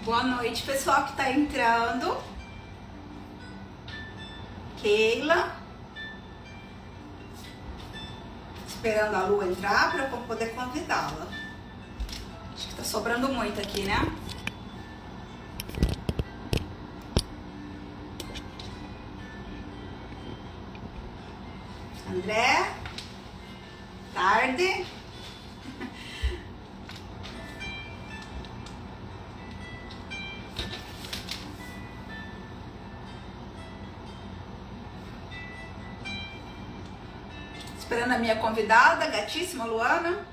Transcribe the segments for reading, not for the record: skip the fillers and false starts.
Boa noite, pessoal que está entrando. Keila. Esperando a Lu entrar para eu poder convidá-la. Acho que tá sobrando muito aqui, né? André. Tarde. Esperando a minha convidada, gatíssima Luana.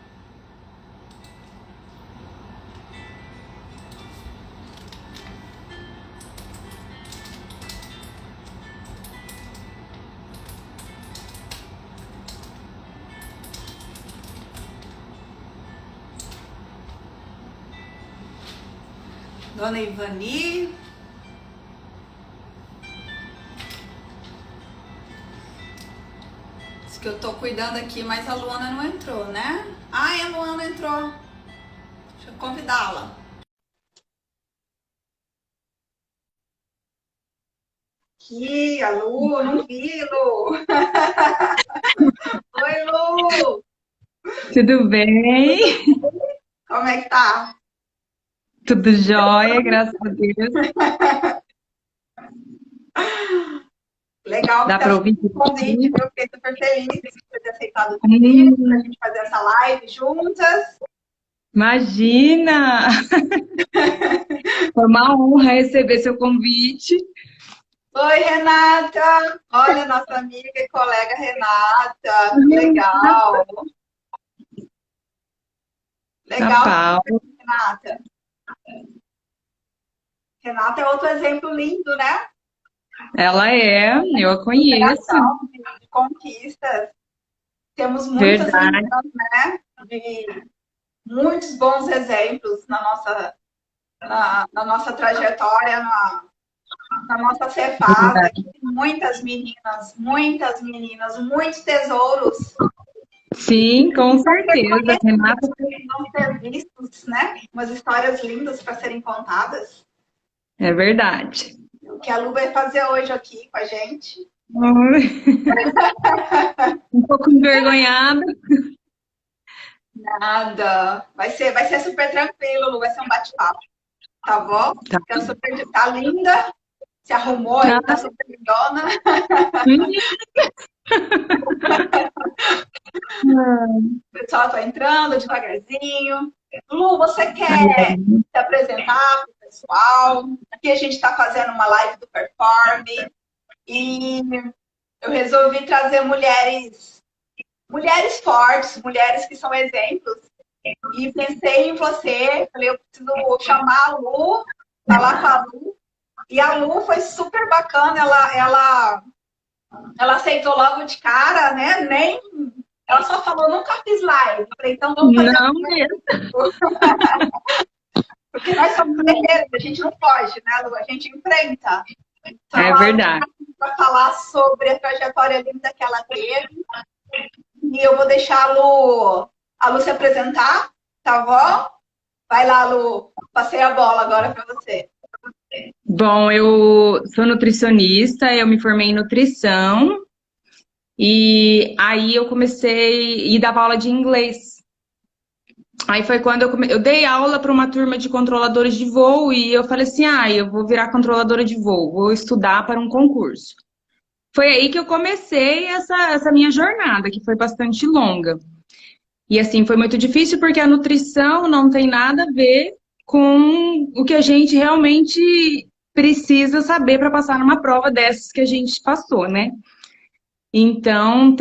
Dona Ivani. Diz que eu tô cuidando aqui, mas a Luana não entrou, né? Ai, a Luana entrou. Deixa eu convidá-la. Aqui, a Lu, não vi, Lu. Oi, Lu. Tudo bem? Como é que tá? Tudo jóia, graças a Deus. Legal que Dá você para ouvir aceitou o convite, direitinho? viu? Fiquei super feliz de você ter aceitado o convite, pra Hum, gente fazer essa live juntas. Imagina! Foi uma honra receber seu convite. Oi, Renata! Olha, nossa amiga e colega Renata, que legal! A Legal, Paula, Renata. Renata é outro exemplo lindo, né? ela é, eu a conheço, Superação de conquistas. Temos muitas verdade. meninas, né? De muitos bons exemplos na nossa trajetória, na nossa Cefasa, aqui tem muitas meninas, muitos tesouros Sim, com não ser certeza. Renata, conhecidos, não ser vistos, né? Umas histórias lindas para serem contadas. é verdade. O que a Lu vai fazer hoje aqui com a gente. Um pouco envergonhada. Nada. Vai ser super tranquilo, Lu, vai ser um bate-papo, tá bom? Tá. Tá linda, se arrumou aí, tá Ah, super lindona. O pessoal tá entrando devagarzinho. Lu, você quer se apresentar para o pessoal? Aqui a gente está fazendo uma live do Performe e eu resolvi trazer mulheres fortes, mulheres que são exemplos. E pensei em você, falei, eu preciso chamar a Lu, falar com a Lu. E a Lu foi super bacana, ela aceitou logo de cara, né? Ela só falou, nunca fiz live. Falei, então vamos fazer não um mesmo. porque nós somos guerreiros, a gente não foge, né, Lu? A gente enfrenta. É Então, a Lu verdade. vai falar sobre a trajetória linda que ela teve. E eu vou deixar a Lu se apresentar, tá bom? Vai lá, Lu. Passei a bola agora para você. Bom, eu sou nutricionista, eu me formei em nutrição e aí eu comecei e dava aula de inglês. Aí foi quando eu dei aula para uma turma de controladores de voo e eu falei assim: ah, eu vou virar controladora de voo, vou estudar para um concurso. Foi aí que eu comecei essa minha jornada, que foi bastante longa. E assim, foi muito difícil porque a nutrição não tem nada a ver com o que a gente realmente precisa saber para passar numa prova dessas que a gente passou, né? Então,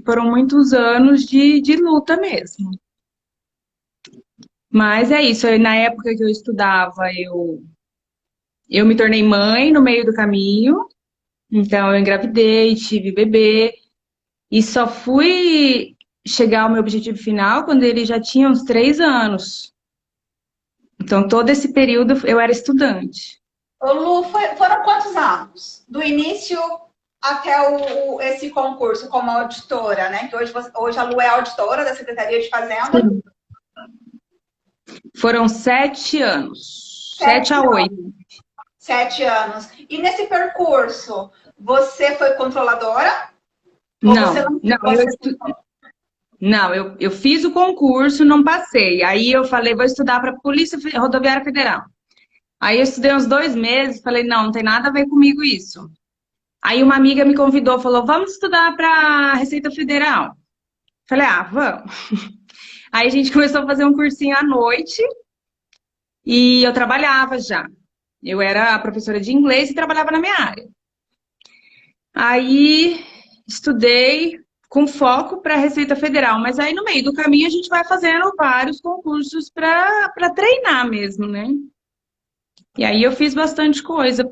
foram muitos anos de luta mesmo. Mas é isso, na época que eu estudava, eu me tornei mãe no meio do caminho, então eu engravidei, tive bebê, e só fui chegar ao meu objetivo final quando ele já tinha uns 3 anos. Então, todo esse período eu era estudante. Ô, Lu, foram quantos anos? Do início até esse concurso como auditora, né? Que hoje a Lu é auditora da Secretaria de Fazenda. Sim. Foram 7 anos. 7 a 8. 7 anos. E nesse percurso, você foi controladora? Ou Não, você não, não, você... não, eu fiz o concurso, não passei. Aí eu falei, vou estudar para Polícia Rodoviária Federal. Aí eu estudei uns 2 meses, falei, não, não tem nada a ver comigo isso. Aí uma amiga me convidou, falou, vamos estudar para Receita Federal. Falei, ah, vamos. Aí a gente começou a fazer um cursinho à noite e eu trabalhava já. Eu era professora de inglês e trabalhava na minha área. Aí estudei com foco para a Receita Federal, mas aí no meio do caminho a gente vai fazendo vários concursos para treinar mesmo, né? E aí eu fiz bastante coisa.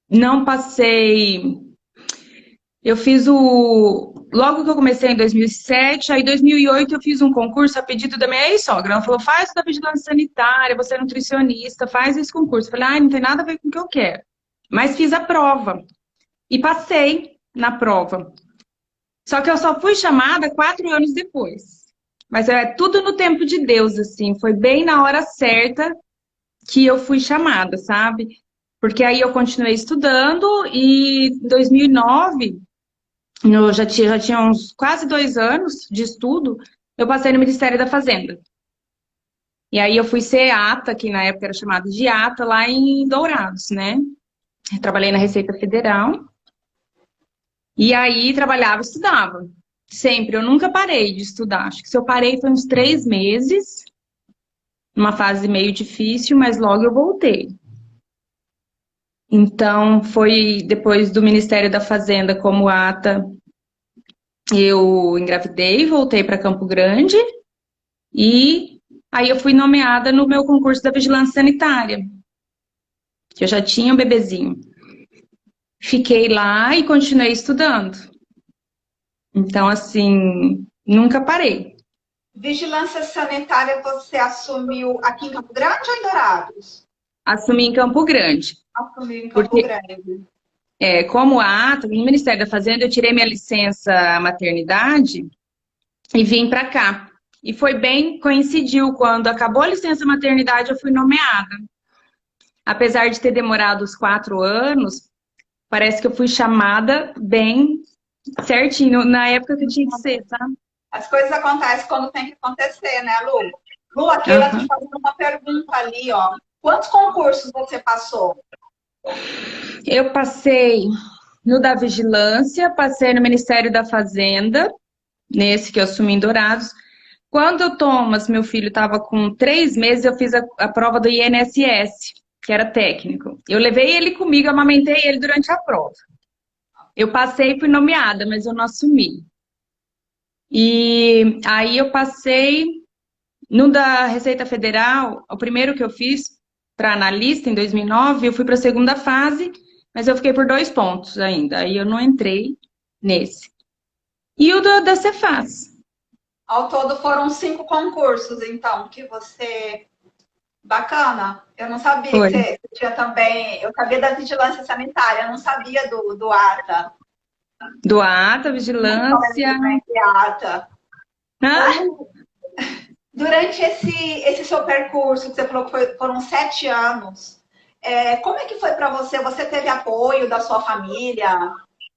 Não passei. Eu fiz o. Logo que eu comecei em 2007, aí em 2008 eu fiz um concurso a pedido da minha ex-sogra. Ela falou: faz o da vigilância sanitária, você é nutricionista, faz esse concurso. Eu falei: ah, não tem nada a ver com o que eu quero. Mas fiz a prova e passei na prova. Só que eu só fui chamada 4 anos depois. Mas é tudo no tempo de Deus, assim. Foi bem na hora certa que eu fui chamada, sabe? Porque aí eu continuei estudando e em 2009, eu já tinha uns quase 2 anos de estudo, eu passei no Ministério da Fazenda. E aí eu fui ser ata, que na época era chamado de ata, lá em Dourados, né? Eu trabalhei na Receita Federal. E aí trabalhava e estudava. Sempre, eu nunca parei de estudar. Acho que se eu parei foi uns 3 meses, numa fase meio difícil, mas logo eu voltei. Então, foi depois do Ministério da Fazenda como ata, eu engravidei, voltei para Campo Grande e aí eu fui nomeada no meu concurso da Vigilância Sanitária, que eu já tinha um bebezinho. Fiquei lá e continuei estudando. Então, assim, nunca parei. Vigilância sanitária você assumiu aqui em Campo Grande ou em Dourados? Assumi em Campo Grande. Assumiu em Campo Porque, Grande. como ata, no Ministério da Fazenda, eu tirei minha licença maternidade e vim para cá. E foi bem, coincidiu, quando acabou a licença maternidade, eu fui nomeada. Apesar de ter demorado os 4 anos, parece que eu fui chamada bem certinho, na época que tinha que ser, sabe? As coisas acontecem quando tem que acontecer, né, Lu? Lu, aqui ela te Uhum. fazendo uma pergunta ali, ó. Quantos concursos você passou? Eu passei no da Vigilância, passei no Ministério da Fazenda, nesse que eu assumi em Dourados. Quando o Thomas, meu filho, estava com 3 meses, eu fiz a prova do INSS, que era técnico. Eu levei ele comigo, amamentei ele durante a prova. Eu passei e fui nomeada, mas eu não assumi. E aí eu passei no da Receita Federal, o primeiro que eu fiz para analista em 2009, eu fui para a segunda fase, mas eu fiquei por 2 pontos ainda. Aí eu não entrei nesse. E o da Cefaz. Ao todo foram 5 concursos, então, que você... Bacana. Eu não sabia que Foi. você tinha também... Eu sabia da vigilância sanitária, eu não sabia do ATA. Do ATA, Não Vigilância. lembro de ATA. Ah, Durante esse seu percurso, que você falou que foram 7 anos, como é que foi para você? Você teve apoio da sua família?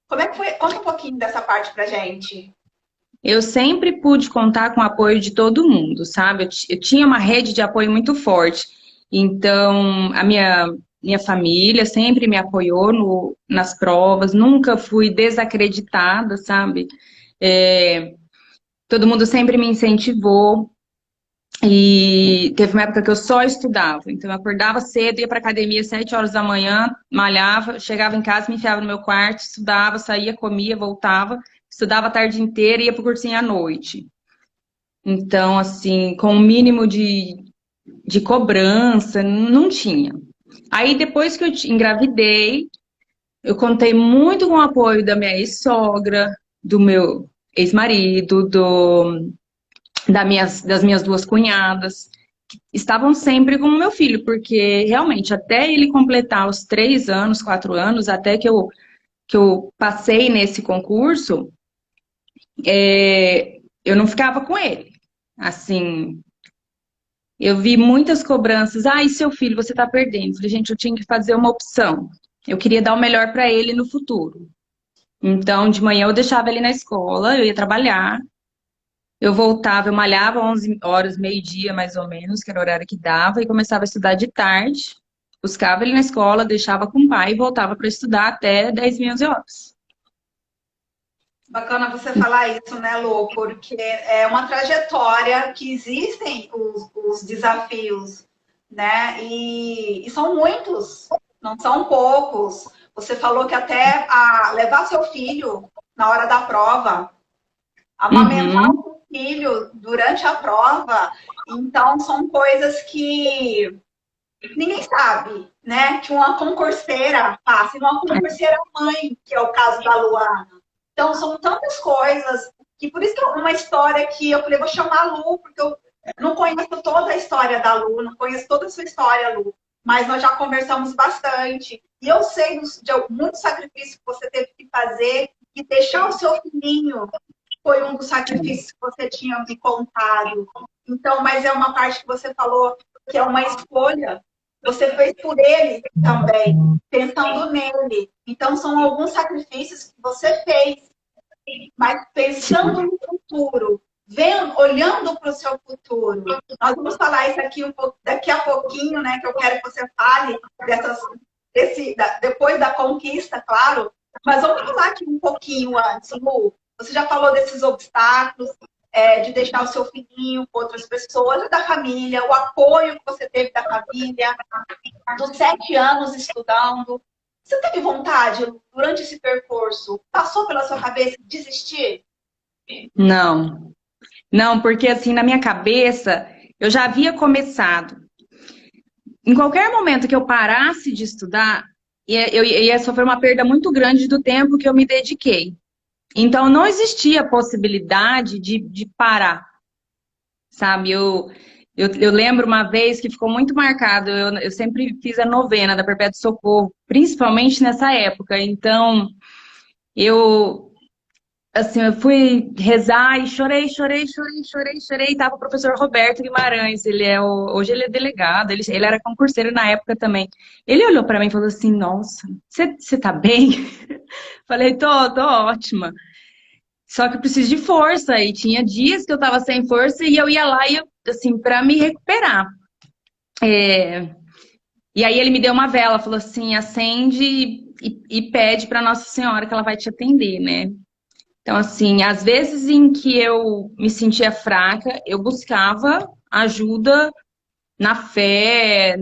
Como é que foi? Conta um pouquinho dessa parte pra gente. eu sempre pude contar com o apoio de todo mundo, sabe? Eu tinha uma rede de apoio muito forte. Então, a minha família sempre me apoiou nas provas, nunca fui desacreditada, sabe? É, todo mundo sempre me incentivou. E teve uma época que eu só estudava. Então, eu acordava cedo, ia para academia às 7 horas da manhã, malhava, chegava em casa, me enfiava no meu quarto, estudava, saía, comia, voltava, estudava a tarde inteira e ia para o cursinho à noite. Então, assim, com o mínimo de cobrança, não tinha. Aí, depois que eu engravidei, eu contei muito com o apoio da minha ex-sogra, do meu ex-marido, das minhas duas cunhadas, que estavam sempre com o meu filho, porque realmente, até ele completar os 3 anos, 4 anos, até que eu passei nesse concurso, eu não ficava com ele. Assim, eu vi muitas cobranças. Ah, e seu filho, você tá perdendo. Eu falei, gente, eu tinha que fazer uma opção. Eu queria dar o melhor para ele no futuro. Então, de manhã eu deixava ele na escola, eu ia trabalhar. Eu voltava, eu malhava 11 horas, meio-dia mais ou menos, que era o horário que dava, e começava a estudar de tarde. Buscava ele na escola, deixava com o pai e voltava para estudar até 10, 11 horas. Bacana você falar isso, né, Lu? Porque é uma trajetória que existem os desafios, né? E são muitos, não são poucos. Você falou que até levar seu filho na hora da prova, amamentar Uhum. o filho durante a prova, então são coisas que ninguém sabe, né? Que uma concurseira passa, e uma concurseira mãe, que é o caso da Luana. Então, são tantas coisas, que por isso que é uma história que eu falei, vou chamar a Lu, porque eu não conheço toda a história da Lu, não conheço toda a sua história, Lu, mas nós já conversamos bastante. E eu sei de muitos sacrifícios que você teve que fazer, e deixar o seu filhinho foi um dos sacrifícios que você tinha me contado. Então, mas é uma parte que você falou que é uma escolha. Você fez por ele também, pensando nele. Então, são alguns sacrifícios que você fez, mas pensando no futuro, vendo, olhando para o seu futuro. Nós vamos falar isso aqui daqui a pouquinho, né? Que eu quero que você fale depois da conquista, claro. Mas vamos falar aqui um pouquinho antes, Lu. Você já falou desses obstáculos, de deixar o seu filhinho com outras pessoas, da família, o apoio que você teve da família, dos 7 anos estudando. Você teve vontade, durante esse percurso, passou pela sua cabeça desistir? Não, não, porque assim, na minha cabeça, eu já havia começado. Em qualquer momento que eu parasse de estudar, eu ia sofrer uma perda muito grande do tempo que eu me dediquei. Então, não existia possibilidade de parar, sabe? Eu lembro uma vez que ficou muito marcado, eu sempre fiz a novena da Perpétuo Socorro, principalmente nessa época. Então, eu, assim, eu fui rezar e chorei, chorei, chorei, chorei, chorei. Tava o professor Roberto Guimarães, hoje ele é delegado, ele era concurseiro na época também. Ele olhou para mim e falou assim, nossa, você tá bem? Falei, tô ótima. Só que eu preciso de força, e tinha dias que eu tava sem força e eu ia lá e assim, para me recuperar. E aí ele me deu uma vela, falou assim, acende e pede para Nossa Senhora que ela vai te atender, né? Então, assim, às vezes em que eu me sentia fraca, eu buscava ajuda na fé,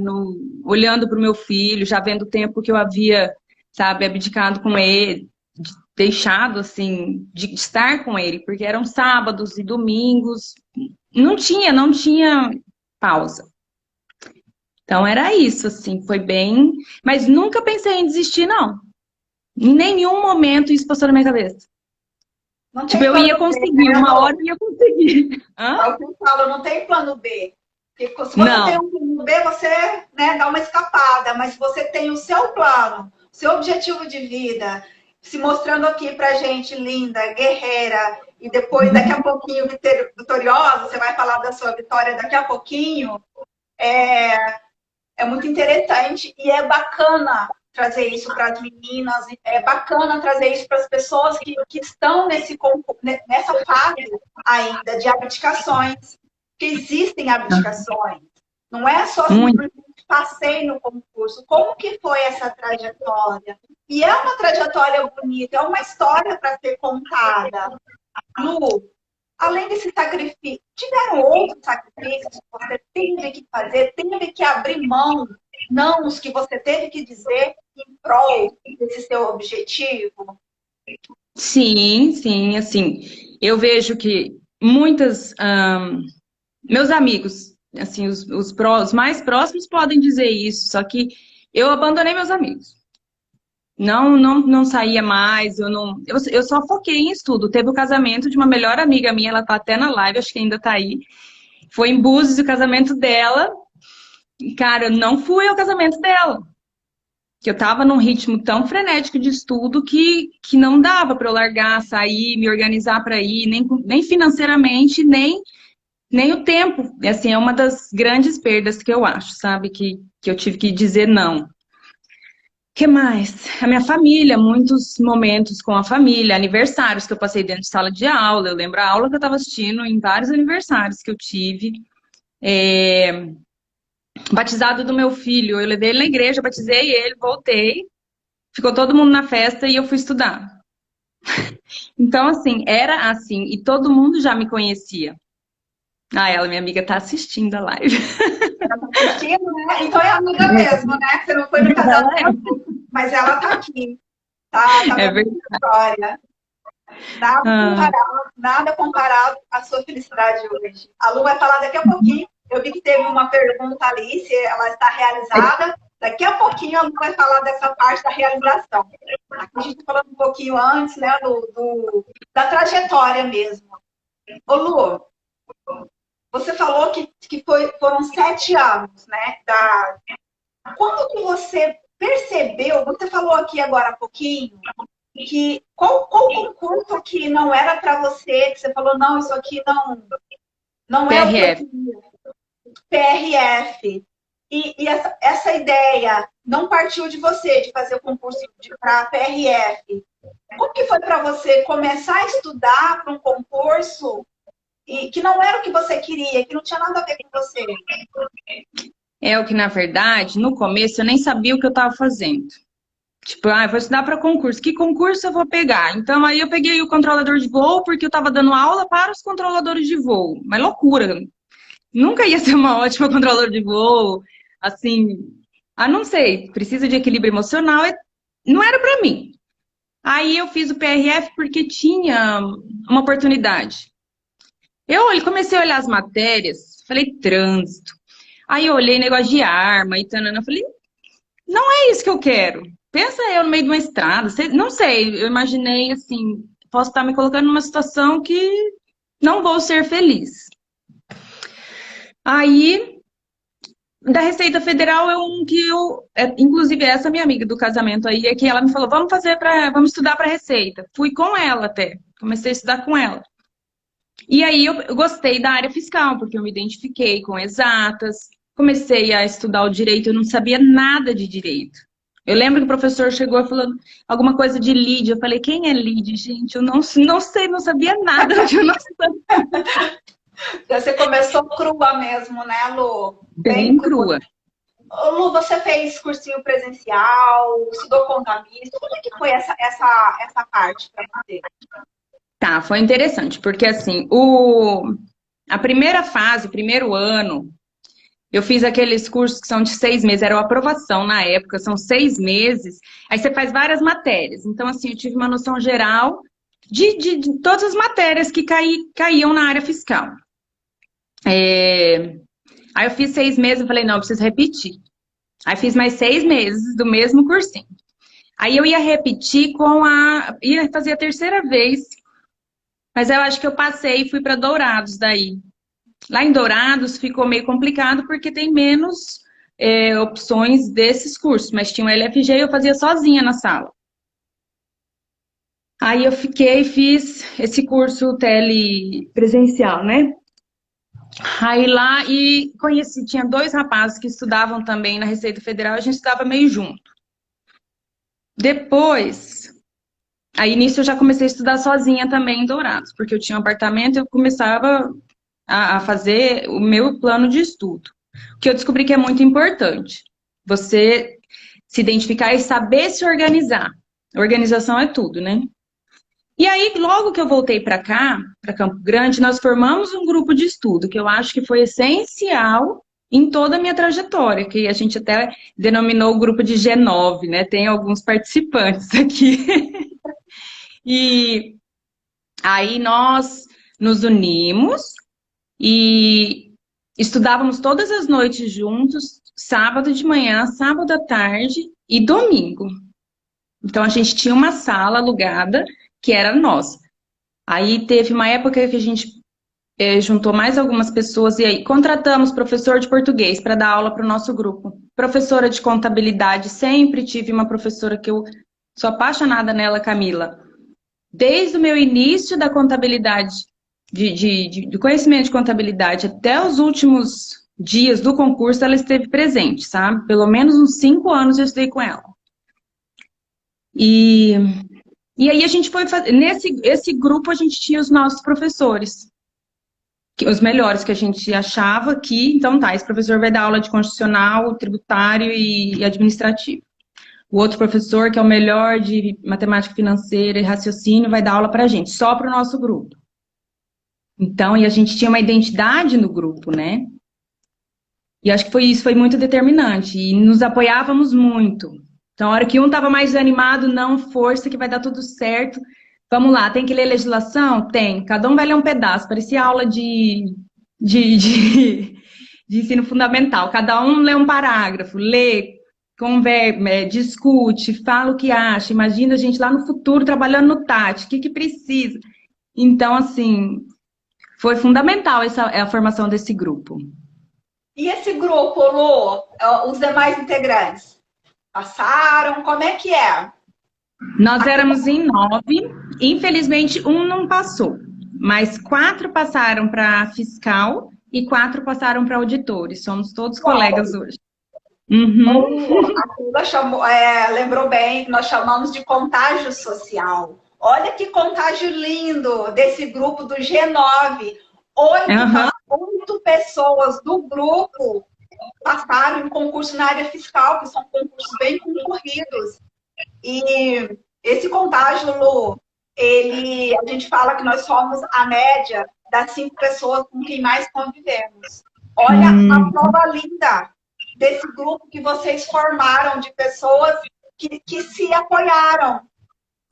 olhando para o meu filho, já vendo o tempo que eu havia, sabe, abdicado com ele, deixado, assim, de estar com ele, porque eram sábados e domingos, não tinha pausa. Então era isso, assim, foi bem. Mas nunca pensei em desistir, não. Em nenhum momento isso passou na minha cabeça. Não Tipo, tem eu ia plano B, conseguir, né, uma hora Lu? eu ia conseguir. É Hã? o que eu falo, não tem plano B. Porque se você tem Não. um plano B, você, né, dá uma escapada. Mas se você tem o seu plano, o seu objetivo de vida, se mostrando aqui pra gente, linda, guerreira, e depois, daqui a pouquinho, vitoriosa, você vai falar da sua vitória daqui a pouquinho, é muito interessante e é bacana trazer isso para as meninas, é bacana trazer isso para as pessoas que estão nessa fase ainda de abdicações, que existem abdicações. Não é só Muito. simplesmente passei no concurso. Como que foi essa trajetória? E é uma trajetória bonita, é uma história para ser contada. Lu, além desse sacrifício, tiveram outros sacrifícios que você teve que fazer, teve que abrir mão, não os que você teve que dizer em prol desse seu objetivo? Sim, sim, assim, eu vejo que muitas, meus amigos, assim, os mais próximos podem dizer isso, só que eu abandonei meus amigos. Não saía mais, eu só foquei em estudo. Teve o casamento de uma melhor amiga minha, ela tá até na live, acho que ainda tá aí. Foi em Búzios o casamento dela. E, cara, eu não fui ao casamento dela. Que eu tava num ritmo tão frenético de estudo que não dava para eu largar, sair, me organizar para ir, nem financeiramente, nem nem o tempo. Assim, é uma das grandes perdas que eu acho, sabe? Que eu tive que dizer não. Que mais? A minha família, muitos momentos com a família, aniversários que eu passei dentro de sala de aula. Eu lembro a aula que eu estava assistindo em vários aniversários que eu tive. É, batizado do meu filho, eu levei ele na igreja, batizei ele, voltei, ficou todo mundo na festa e eu fui estudar. Então, assim, era assim, e todo mundo já me conhecia. Ah, ela, minha amiga, tá assistindo a live. Ela tá assistindo, né? Então é amiga mesmo, né? Você não foi no casamento, mas ela tá aqui. Tá É vendo verdade. essa história. Ah, Nada comparado à sua felicidade hoje. A Lu vai falar daqui a pouquinho. Eu vi que teve uma pergunta ali, se ela está realizada. Daqui a pouquinho a Lu vai falar dessa parte da realização. Aqui a gente está falando um pouquinho antes, né, da trajetória mesmo. Ô Lu, você falou que foram 7 anos, né? Quando que você percebeu, você falou aqui agora há pouquinho, que qual concurso que não era para você, que você falou, não, isso aqui não é o que eu PRF. queria. PRF. E essa ideia não partiu de você, de fazer o concurso para PRF. Como que foi para você começar a estudar para um concurso e que não era o que você queria, que não tinha nada a ver com você? É o que, na verdade, no começo eu nem sabia o que eu estava fazendo. Tipo, eu vou estudar para concurso. Que concurso eu vou pegar? Então, aí eu peguei o controlador de voo, porque eu estava dando aula para os controladores de voo. Mas loucura. Nunca ia ser uma ótima controlador de voo. Assim, não sei, precisa de equilíbrio emocional. Não era para mim. Aí eu fiz o PRF porque tinha uma oportunidade. Comecei a olhar as matérias, falei trânsito. Aí eu olhei negócio de arma e tanana, falei, não é isso que eu quero. Pensa eu no meio de uma estrada, não sei, eu imaginei assim, posso estar me colocando numa situação que não vou ser feliz. Aí, da Receita Federal, inclusive essa minha amiga do casamento aí, é que ela me falou, vamos estudar para Receita. Fui com ela até, comecei a estudar com ela. E aí eu gostei da área fiscal, porque eu me identifiquei com exatas, comecei a estudar o direito, eu não sabia nada de direito. Eu lembro que o professor chegou falando alguma coisa de lead. Eu falei, quem é lead, gente? Eu não sei, não sabia nada. Eu não sabia. Você começou crua mesmo, né, Lu? Bem crua. Ô, Lu, você fez cursinho presencial, estudou contamista. Como é que foi essa parte para você? Tá, foi interessante, porque assim, a primeira fase, o primeiro ano, eu fiz aqueles cursos que são de 6 meses, era uma aprovação na época, são 6 meses, aí você faz várias matérias. Então, assim, eu tive uma noção geral de todas as matérias que caíam na área fiscal. Aí eu fiz 6 meses e falei, não, eu preciso repetir. Aí fiz mais 6 meses do mesmo cursinho. Aí eu ia repetir ia fazer a terceira vez, mas eu acho que eu passei e fui para Dourados daí. Lá em Dourados ficou meio complicado porque tem menos opções desses cursos, mas tinha um LFG e eu fazia sozinha na sala. Aí eu fiz esse curso presencial, né? Aí lá tinha 2 rapazes que estudavam também na Receita Federal, a gente estudava meio junto. Depois, aí nisso eu já comecei a estudar sozinha também em Dourados, porque eu tinha um apartamento e eu começava a fazer o meu plano de estudo. O que eu descobri que é muito importante, você se identificar e saber se organizar. Organização é tudo, né? E aí, logo que eu voltei para cá, para Campo Grande, nós formamos um grupo de estudo, que eu acho que foi essencial em toda a minha trajetória, que a gente até denominou o grupo de G9, né? Tem alguns participantes aqui. E aí nós nos unimos e estudávamos todas as noites juntos, sábado de manhã, sábado à tarde e domingo. Então a gente tinha uma sala alugada que era nossa. Aí teve uma época que a gente juntou mais algumas pessoas e aí contratamos professor de português para dar aula para o nosso grupo. Professora de contabilidade, sempre tive uma professora que eu sou apaixonada nela, Camila. Desde o meu início da contabilidade, de conhecimento de contabilidade até os últimos dias do concurso, ela esteve presente, sabe? Pelo menos uns 5 anos eu estudei com ela. E aí a gente foi fazer. Esse grupo a gente tinha os nossos professores, os melhores que a gente achava que, então tá, esse professor vai dar aula de constitucional, tributário e administrativo. O outro professor, que é o melhor de matemática financeira e raciocínio, vai dar aula pra gente, só pro nosso grupo. Então, e a gente tinha uma identidade no grupo, né? E acho que isso foi muito determinante. E nos apoiávamos muito. Então, a hora que um estava mais desanimado, não, força, que vai dar tudo certo. Vamos lá, tem que ler legislação? Tem. Cada um vai ler um pedaço. Parecia aula de ensino fundamental. Cada um lê um parágrafo, lê, conversa, discute, fala o que acha. Imagina a gente lá no futuro trabalhando no TAT, o que precisa. Então, assim, foi fundamental a formação desse grupo. E esse grupo, Lu, os demais integrantes, passaram? Como é que é? Nós éramos em 9, infelizmente um não passou, mas 4 passaram para fiscal e 4 passaram para auditores. Somos todos colegas hoje. Uhum. A Tula chamou, lembrou bem que nós chamamos de contágio social. Olha que contágio lindo desse grupo do G9. 8 pessoas do grupo passaram em concurso na área fiscal, que são concursos bem concorridos. E esse contágio, Lu, a gente fala que nós somos a média das 5 pessoas com quem mais convivemos. Olha a prova linda desse grupo que vocês formaram de pessoas que se apoiaram.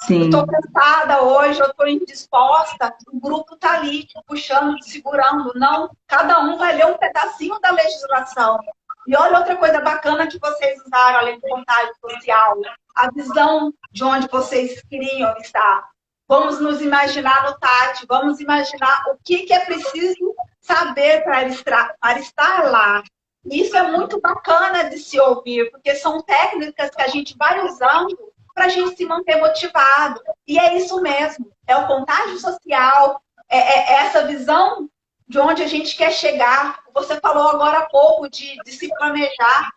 Sim. Eu estou cansada hoje, eu estou indisposta, o grupo está ali, puxando, segurando. Não, cada um vai ler um pedacinho da legislação. E olha outra coisa bacana que vocês usaram, além do contágio social, a visão de onde vocês queriam estar. Vamos nos imaginar no TAT, vamos imaginar o que é preciso saber para estar lá. Isso é muito bacana de se ouvir, porque são técnicas que a gente vai usando para a gente se manter motivado. E é isso mesmo, é o contágio social, é essa visão de onde a gente quer chegar. Você falou agora há pouco de se planejar,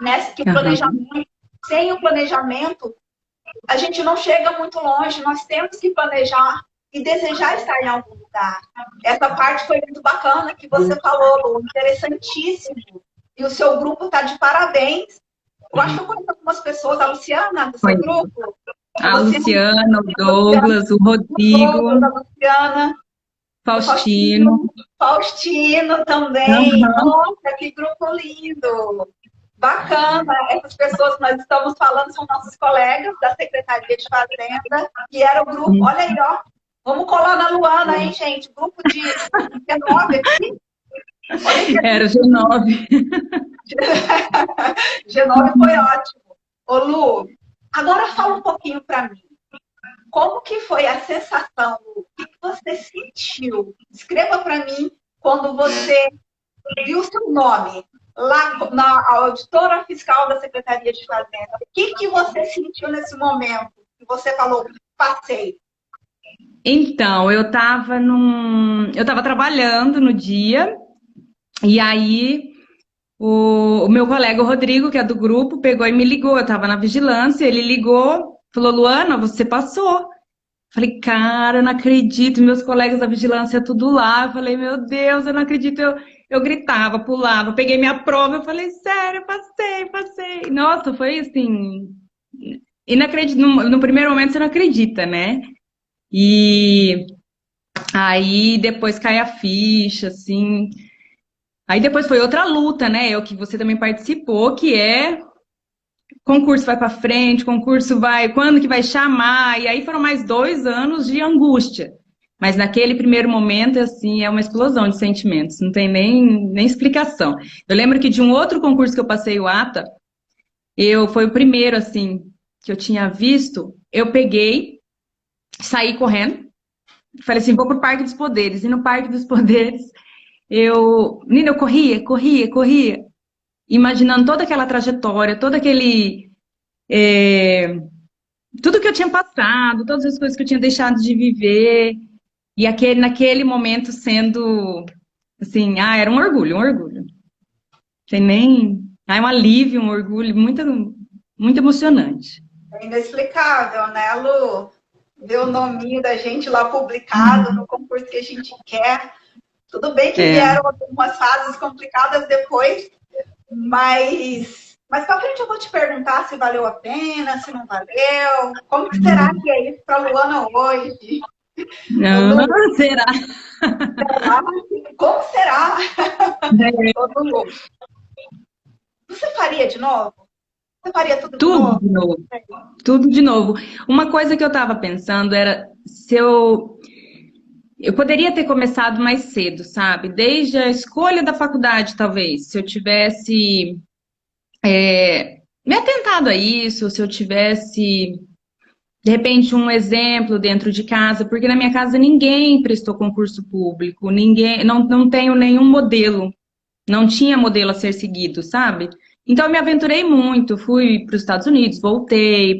né? Que planejamento, sem o planejamento, a gente não chega muito longe. Nós temos que planejar e desejar estar em algum lugar. Essa parte foi muito bacana que você falou, interessantíssimo. E o seu grupo está de parabéns. Eu acho que eu conheço algumas pessoas, a Luciana, do seu grupo. A Luciana, o Douglas, o Rodrigo. A Luciana. Faustino também. Nossa, que grupo lindo. Bacana. Essas pessoas que nós estamos falando são nossos colegas da Secretaria de Fazenda, que era o grupo. Olha aí, ó. Vamos colar na Luana, hein, gente? Grupo de G9 aqui. Era o G9. G9 foi ótimo. Ô, Lu, agora fala um pouquinho para mim. Como que foi a sensação? O que você sentiu? Escreva para mim quando você viu seu nome lá na auditora fiscal da Secretaria de Fazenda. O que você sentiu nesse momento? Que você falou, passei. Então, eu estava trabalhando no dia, e aí o meu colega, o Rodrigo, que é do grupo, pegou e me ligou. Eu estava na vigilância, ele ligou, falou, Luana, você passou. Falei, cara, eu não acredito, meus colegas da vigilância tudo lá. Eu falei, meu Deus, eu não acredito. Eu gritava, pulava, peguei minha prova, eu falei, sério, passei. Nossa, foi assim, inacreditável. No primeiro momento você não acredita, né? E aí depois cai a ficha, assim. Aí depois foi outra luta, né? Que você também participou, que é concurso vai para frente, concurso vai, quando que vai chamar? E aí foram mais 2 anos de angústia. Mas naquele primeiro momento, assim, é uma explosão de sentimentos, não tem nem explicação. Eu lembro que de um outro concurso que eu passei, o ATA, foi o primeiro, assim, que eu tinha visto, eu peguei, saí correndo, falei assim, vou pro Parque dos Poderes. E no Parque dos Poderes, menina, eu corria, imaginando toda aquela trajetória, todo aquele... tudo que eu tinha passado, todas as coisas que eu tinha deixado de viver. E naquele momento sendo, assim, era um orgulho, um orgulho. Tem nem... é um alívio, um orgulho muito, muito emocionante. É inexplicável, né, Lu? Ver o nominho da gente lá publicado no concurso que a gente quer. Tudo bem que É. vieram algumas fases complicadas depois, mas para frente eu vou te perguntar se valeu a pena, se não valeu. Como que será que é isso para a Luana hoje? Ô, Não, Lu, será? será? Como será? Ô, Lu, você faria de novo? Você faria tudo de Tudo novo? de novo. Tudo de novo. Uma coisa que eu estava pensando era se eu poderia ter começado mais cedo, sabe? Desde a escolha da faculdade, talvez. Se eu tivesse me atentado a isso, se eu tivesse, de repente, um exemplo dentro de casa, porque na minha casa ninguém prestou concurso público, ninguém, não tenho nenhum modelo, não tinha modelo a ser seguido, sabe? Então eu me aventurei muito, fui para os Estados Unidos, voltei,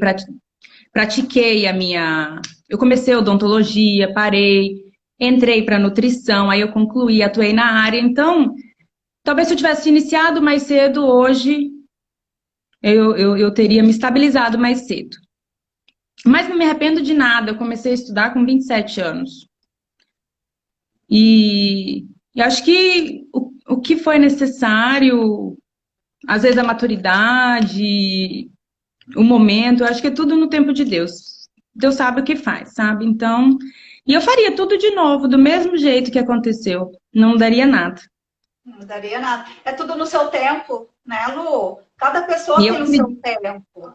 pratiquei a minha. Eu comecei odontologia, parei, entrei para nutrição, aí eu concluí, atuei na área. Então, talvez se eu tivesse iniciado mais cedo hoje, eu teria me estabilizado mais cedo. Mas não me arrependo de nada, eu comecei a estudar com 27 anos. E acho que o que foi necessário, às vezes a maturidade, o momento, eu acho que é tudo no tempo de Deus. Deus sabe o que faz, sabe? Então, e eu faria tudo de novo, do mesmo jeito que aconteceu. Não daria nada. Não daria nada. É tudo no seu tempo, né, Lu? Cada E pessoa eu tem o seu tempo.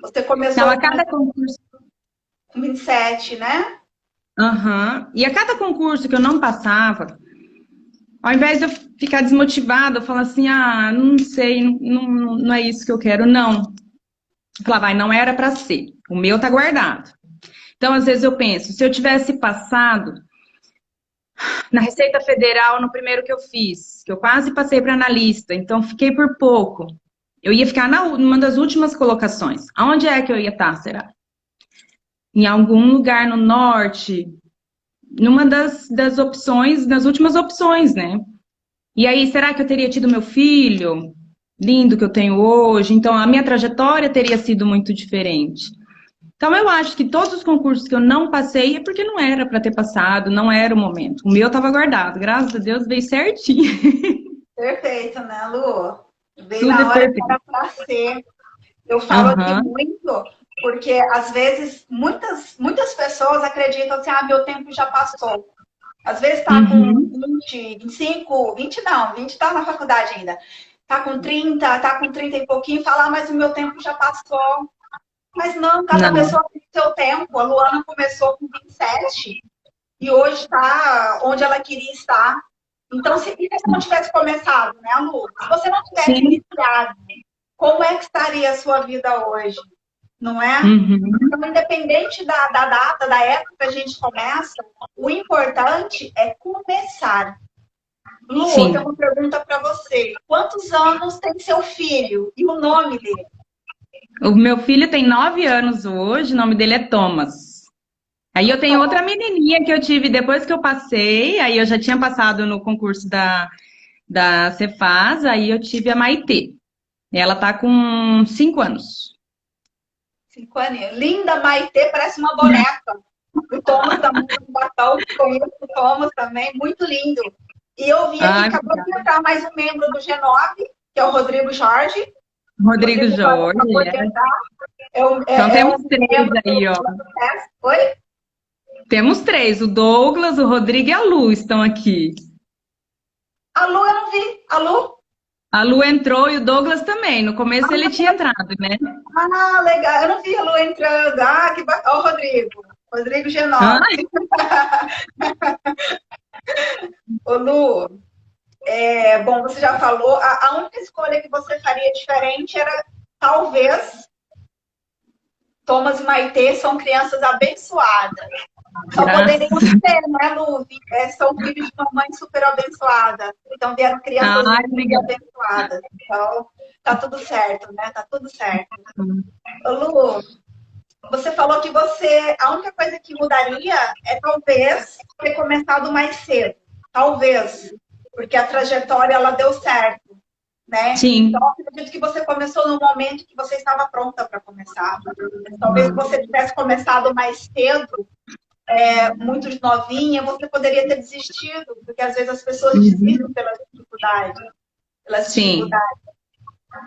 Você não, começou a cada concurso. com 27, né? Aham. E a cada concurso que eu não passava, ao invés de eu ficar desmotivada, eu falava assim, não sei, não é isso que eu quero, não. Eu falava, não era para ser. O meu tá guardado. Então, às vezes eu penso, se eu tivesse passado na Receita Federal no primeiro que eu fiz, que eu quase passei para analista, então fiquei por pouco. Eu ia ficar numa das últimas colocações. Aonde é que eu ia estar, será? Em algum lugar no norte, numa das opções, das últimas opções, né? E aí, será que eu teria tido meu filho? Lindo que eu tenho hoje. Então, a minha trajetória teria sido muito diferente. Então, eu acho que todos os concursos que eu não passei é porque não era para ter passado, não era o momento. O meu estava guardado, graças a Deus veio certinho. Perfeito, né, Lu? Veio Tudo na é hora que perfeito. era para ser. Eu falo aqui Aham, muito, porque às vezes muitas pessoas acreditam assim, meu tempo já passou. Às vezes está com uhum, 20, 25, 20 não, 20 está na faculdade ainda. Está com 30 e pouquinho, e fala, mas o meu tempo já passou. Mas não, cada não, pessoa tem seu tempo. A Luana começou com 27 e hoje está onde ela queria estar. Então, se você não tivesse começado, né, Lu? Se você não tivesse sim, iniciado, como é que estaria a sua vida hoje? Não é? uhum, Então, independente da data, da época que a gente começa, o importante é começar. Lu, tem sim. uma pergunta para você. Quantos anos tem seu filho e o nome dele? O meu filho tem 9 anos hoje, o nome dele é Thomas. Aí eu tenho outra menininha que eu tive depois que eu passei, aí eu já tinha passado no concurso da Cefaz, aí eu tive a Maitê. Ela tá com 5 anos. 5 aninhos. Linda, Maitê, parece uma boneca. O Thomas também, o Batal, conheço o Thomas também, muito lindo. E eu vi aqui Ai, que acabou de entrar mais um membro do G9, que é o Rodrigo Jorge. Rodrigo Rodrigo Jorge Jorge. acabou de entrar. Então É um temos três membro aí, ó. do teste. Oi? Temos três. O Douglas, o Rodrigo e a Lu estão aqui. A Lu eu não vi. A Lu? A Lu entrou e o Douglas também. No começo ele tinha entrado, né? Legal. Eu não vi a Lu entrando. Que bacana. Ó, o Rodrigo. Rodrigo Ah, G9. Ô, Lu, bom, você já falou, a única escolha que você faria diferente era, talvez, Thomas e Maitê são crianças abençoadas. Só graças. poderiam ser, né, Lu? São filhos de uma mãe super abençoada. Então, vieram crianças Ai, muito obrigada. abençoadas. Então, tá tudo certo, né? Tá tudo certo. Ô, Lu, Você falou que a única coisa que mudaria é talvez ter começado mais cedo. Talvez, porque a trajetória ela deu certo, né? Então, Sim. eu acredito que você começou no momento que você estava pronta para começar. Talvez se você tivesse começado mais cedo, muito novinha, você poderia ter desistido, porque às vezes as pessoas Uhum. desistem pelas dificuldades, pelas Sim. dificuldades.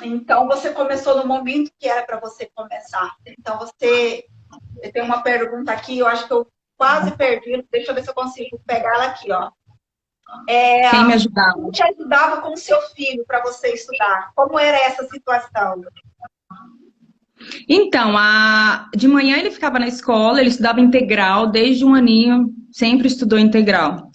Então, você começou no momento que era para você começar. Então, eu tenho uma pergunta aqui, eu acho que eu quase perdi. Deixa eu ver se eu consigo pegar ela aqui, ó. Quem me Quem ajudava? te ajudava com o seu filho para você estudar? Como era essa situação? Então, de manhã ele ficava na escola, ele estudava integral, desde um aninho, sempre estudou integral.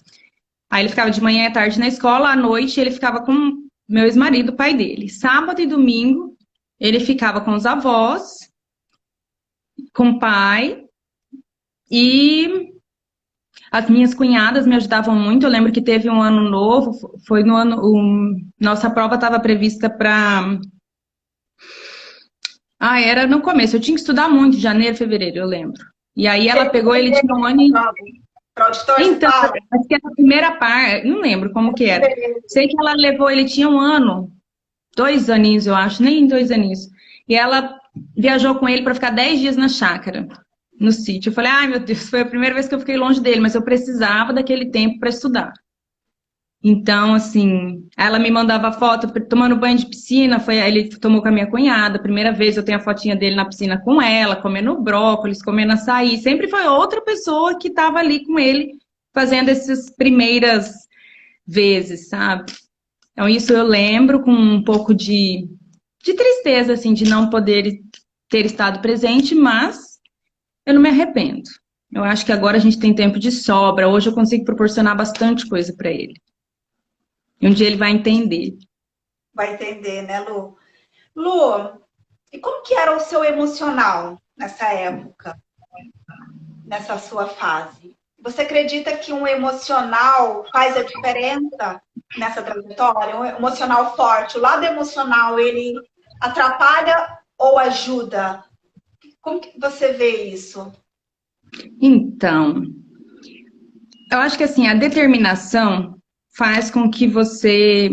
Aí ele ficava de manhã e à tarde na escola, à noite ele ficava com meu ex-marido, o pai dele. Sábado e domingo ele ficava com os avós, com o pai, e as minhas cunhadas me ajudavam muito. Eu lembro que teve um ano novo, foi no ano. Nossa prova estava prevista para. Ah, era no começo, eu tinha que estudar muito, janeiro, fevereiro, eu lembro. E aí ela pegou, ele tinha um ano e. Para auditor, você Então, fala? acho que a primeira parte, não lembro como que era. Sei que ela levou, ele tinha um ano, 2 aninhos, eu acho, nem 2 aninhos. E ela viajou com ele para ficar 10 dias na chácara, no sítio. Eu falei, ai meu Deus, foi a primeira vez que eu fiquei longe dele, mas eu precisava daquele tempo para estudar. Então, assim, ela me mandava foto tomando banho de piscina, aí ele tomou com a minha cunhada, primeira vez eu tenho a fotinha dele na piscina com ela, comendo brócolis, comendo açaí, sempre foi outra pessoa que estava ali com ele, fazendo essas primeiras vezes, sabe? Então, isso eu lembro com um pouco de tristeza, assim, de não poder ter estado presente, mas eu não me arrependo. Eu acho que agora a gente tem tempo de sobra, hoje eu consigo proporcionar bastante coisa para ele. E um dia ele vai entender. Vai entender, né, Lu? Lu, e como que era o seu emocional nessa época, nessa sua fase? Você acredita que um emocional faz a diferença nessa trajetória? Um emocional forte, o lado emocional, ele atrapalha ou ajuda? Como que você vê isso? Então, eu acho que assim, a determinação faz com que você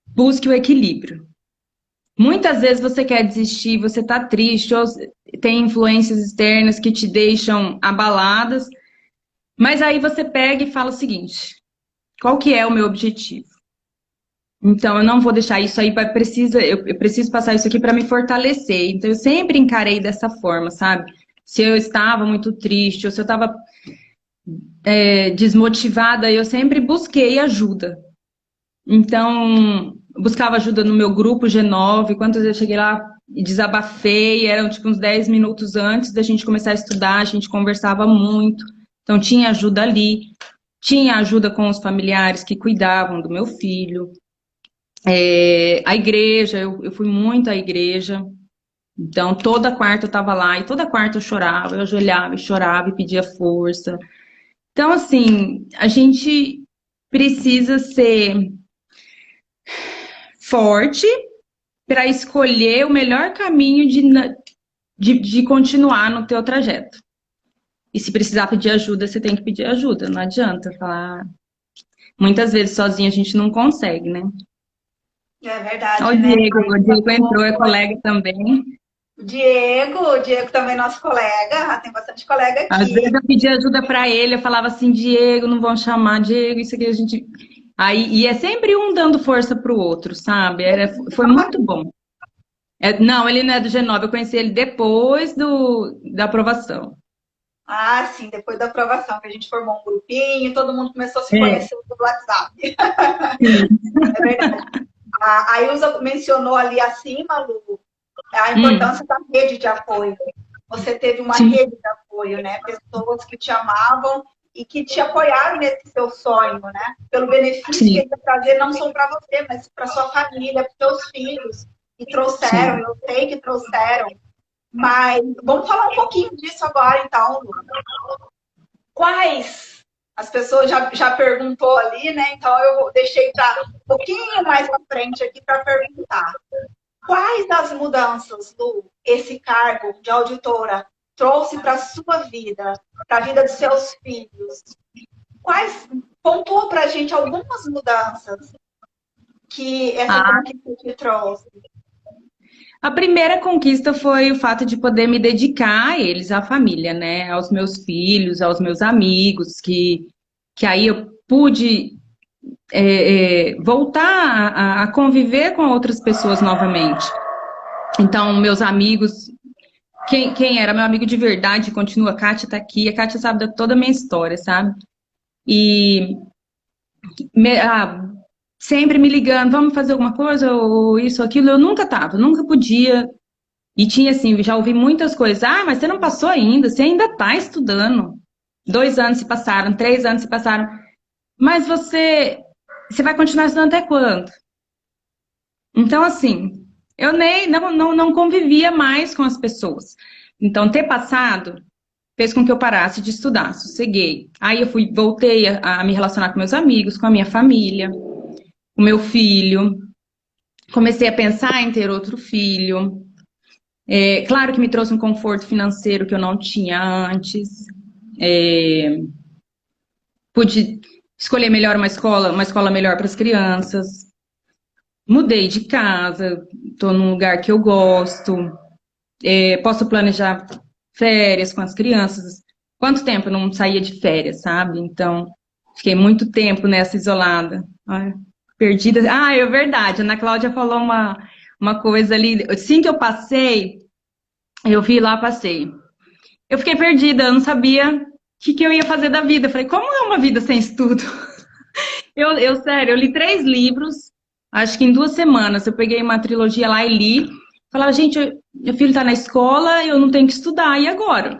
busque o equilíbrio. Muitas vezes você quer desistir, você tá triste, ou tem influências externas que te deixam abaladas, mas aí você pega e fala o seguinte: qual que é o meu objetivo? Então, eu não vou deixar isso aí, eu preciso passar isso aqui para me fortalecer. Então, eu sempre encarei dessa forma, sabe? Se eu estava muito triste, ou se eu estava desmotivada, eu sempre busquei ajuda. Então, buscava ajuda no meu grupo G9. Quantas vezes eu cheguei lá e desabafei, eram tipo uns 10 minutos antes da gente começar a estudar, a gente conversava muito. Então, tinha ajuda ali, tinha ajuda com os familiares que cuidavam do meu filho. A igreja, eu fui muito à igreja. Então, toda quarta eu estava lá e toda quarta eu chorava, eu ajoelhava e chorava e pedia força. Então, assim, a gente precisa ser forte para escolher o melhor caminho de continuar no teu trajeto. E se precisar pedir ajuda, você tem que pedir ajuda, não adianta falar. Muitas vezes sozinho a gente não consegue, né? É Ó, verdade, né? O Diego entrou, é colega também. O Diego também é nosso colega, tem bastante colega Às vezes aqui. eu pedi ajuda para ele, eu falava assim, Diego, não vão chamar, Diego, isso aqui a gente. Aí, e é sempre um dando força pro outro, sabe? Foi muito bom. Não, ele não é do G9, eu conheci ele depois da aprovação. Ah, sim, depois da aprovação, que a gente formou um grupinho, todo mundo começou a se É, conhecer pelo WhatsApp. sim. É verdade. A Ilza mencionou ali acima, Lu, a Hum, importância da rede de apoio. Você teve uma sim, rede de apoio, né? Pessoas que te amavam e que te apoiaram nesse seu sonho, né? Pelo benefício que sim, ele ia trazer não só para você, mas para sua família, para seus filhos. E trouxeram, sim. eu sei que trouxeram. Mas vamos falar um pouquinho disso agora, então, Lu. Quais? As pessoas já perguntou ali, né? Então eu deixei para um pouquinho mais para frente aqui para perguntar. Quais das mudanças, Lu, esse cargo de auditora trouxe para a sua vida, para a vida dos seus filhos? Pontua para a gente algumas mudanças que essa conquista te trouxe? A primeira conquista foi o fato de poder me dedicar a eles, à família, né? Aos meus filhos, aos meus amigos, que aí eu pude voltar a conviver com outras pessoas novamente. Então, meus amigos, quem era meu amigo de verdade, continua, a Kátia tá aqui, a Kátia sabe de toda a minha história, sabe? E sempre me ligando, vamos fazer alguma coisa, ou isso, ou aquilo, eu nunca tava, nunca podia. E tinha assim, já ouvi muitas coisas, mas você não passou ainda, você ainda tá estudando. 2 anos se passaram, 3 anos se passaram, mas você vai continuar estudando até quando? Então, assim, eu nem não convivia mais com as pessoas. Então, ter passado fez com que eu parasse de estudar, sosseguei. Aí eu voltei a me relacionar com meus amigos, com a minha família, com meu filho. Comecei a pensar em ter outro filho. Claro que me trouxe um conforto financeiro que eu não tinha antes. Pude escolher melhor uma escola melhor para as crianças. Mudei de casa, estou num lugar que eu gosto. Posso planejar férias com as crianças. Quanto tempo eu não saía de férias, sabe? Então, fiquei muito tempo nessa isolada. Ai, perdida. É verdade. A Ana Cláudia falou uma coisa ali. Assim que eu passei, eu vi lá, passei. Eu fiquei perdida, eu não sabia o que eu ia fazer da vida. Eu falei, como é uma vida sem estudo? Sério, eu li 3 livros, acho que em 2 semanas. Eu peguei uma trilogia lá e li. Falava, gente, meu filho tá na escola, eu não tenho que estudar, e agora?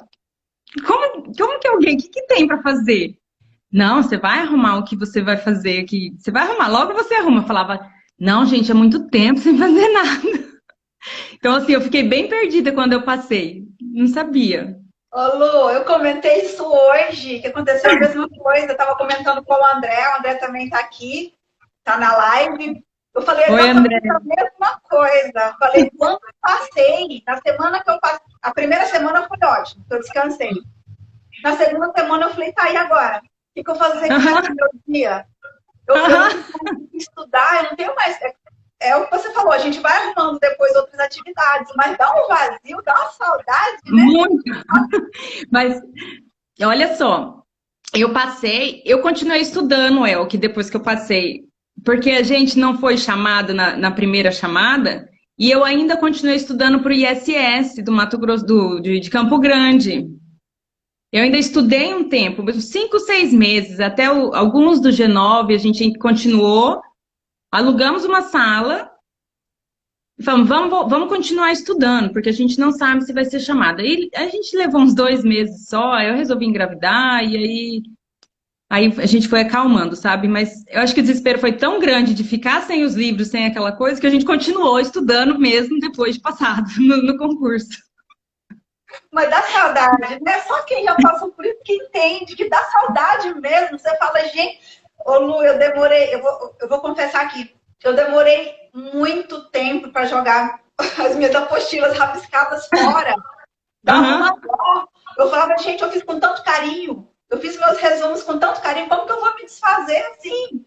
Como que alguém, o que tem para fazer? Não, você vai arrumar o que você vai fazer aqui. Você vai arrumar, logo você arruma. Eu falava, não, gente, é muito tempo sem fazer nada. Então, assim, eu fiquei bem perdida quando eu passei. Não sabia. Ô Lu, eu comentei isso hoje, que aconteceu a mesma coisa. Eu tava comentando com o André também tá aqui, tá na live. Eu falei exatamente a mesma coisa. Falei, quando eu passei, na semana que eu passei, a primeira semana foi ótimo, eu descansei. Na segunda semana eu falei, tá, e agora? O que eu vou fazer com o meu dia? Eu não tenho que estudar, eu não tenho mais. É o que você falou, a gente vai arrumando depois outras atividades, mas dá um vazio, dá uma saudade, né? Muito. Mas, olha só, eu continuei estudando, que depois que eu passei, porque a gente não foi chamado na primeira chamada, e eu ainda continuei estudando para o ISS do Mato Grosso, de Campo Grande. Eu ainda estudei um tempo, 5, 6 meses, até alguns do G9, a gente continuou, alugamos uma sala, e falamos, vamos continuar estudando, porque a gente não sabe se vai ser chamada. E a gente levou uns 2 meses só, eu resolvi engravidar, e aí a gente foi acalmando, sabe? Mas eu acho que o desespero foi tão grande de ficar sem os livros, sem aquela coisa, que a gente continuou estudando mesmo depois de passado no concurso. Mas dá saudade, né? Só quem já passou por isso que entende, que dá saudade mesmo. Você fala, gente, ô Lu, eu vou confessar aqui, eu demorei muito tempo para jogar as minhas apostilas rabiscadas fora. Dava uma dó. Eu falava, gente, eu fiz com tanto carinho, eu fiz meus resumos com tanto carinho, como que eu vou me desfazer assim?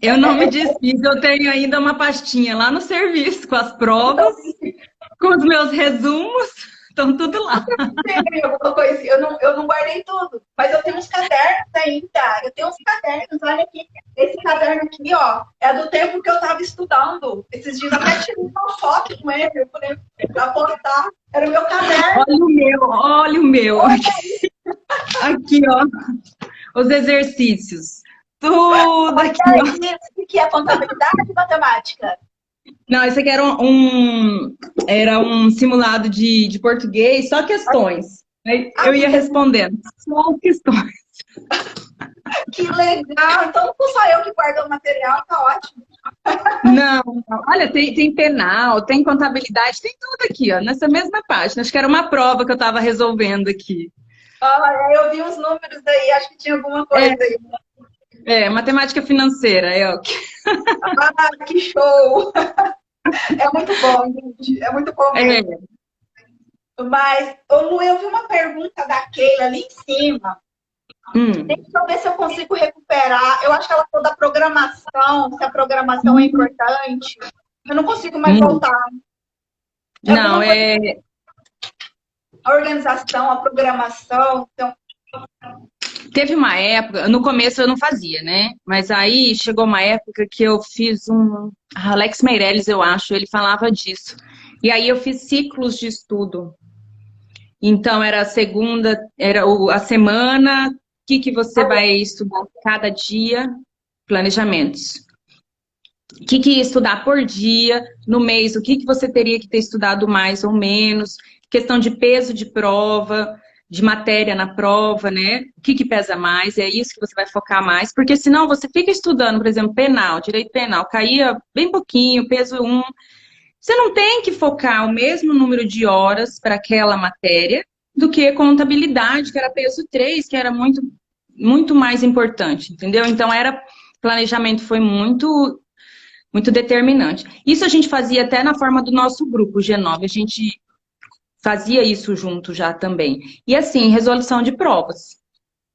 Eu não me desfiz, eu tenho ainda uma pastinha lá no serviço com as provas, com os meus resumos. Estão tudo lá. Alguma coisa. Eu não guardei tudo, mas eu tenho uns cadernos ainda. Eu tenho uns cadernos, olha aqui. Esse caderno aqui, ó, é do tempo que eu estava estudando. Esses dias eu até tirei uma foto com ele. Eu falei, pra postar. Era o meu caderno. Olha o meu. Aqui, ó. Os exercícios. Tudo aqui, ó. O que é contabilidade e matemática? Não, isso aqui era um simulado de português, só questões. Eu ia respondendo, só questões. Que legal! Então não sou eu que guardo o material, tá ótimo. Não, olha, tem penal, tem contabilidade, tem tudo aqui, ó, nessa mesma página. Acho que era uma prova que eu estava resolvendo aqui. Eu vi uns números aí, acho que tinha alguma coisa aí. Matemática financeira, que show! É muito bom, gente. É muito bom mesmo. Mas, ô Lu, eu vi uma pergunta da Keila ali em cima. Hum. Deixa eu ver se eu consigo recuperar. Eu acho que ela falou da programação, se a programação é importante. Eu não consigo mais Muito. voltar. É Não, alguma coisa, a organização, a programação. Então, teve uma época, no começo eu não fazia, né? Mas aí chegou uma época que eu fiz um. Alex Meirelles, eu acho, ele falava disso. E aí eu fiz ciclos de estudo. Então era a segunda, era a semana, o que que você vai estudar cada dia, planejamentos. O que que ia estudar por dia, no mês, o que que você teria que ter estudado mais ou menos, questão de peso de prova, de matéria na prova, né? O que que pesa mais, é isso que você vai focar mais, porque senão você fica estudando, por exemplo, penal, direito penal, caía bem pouquinho, peso um. Você não tem que focar o mesmo número de horas para aquela matéria do que contabilidade, que era peso 3, que era muito, muito mais importante, entendeu? Então, planejamento foi muito muito determinante. Isso a gente fazia até na forma do nosso grupo, o G9, a gente fazia isso junto já também. E assim, resolução de provas.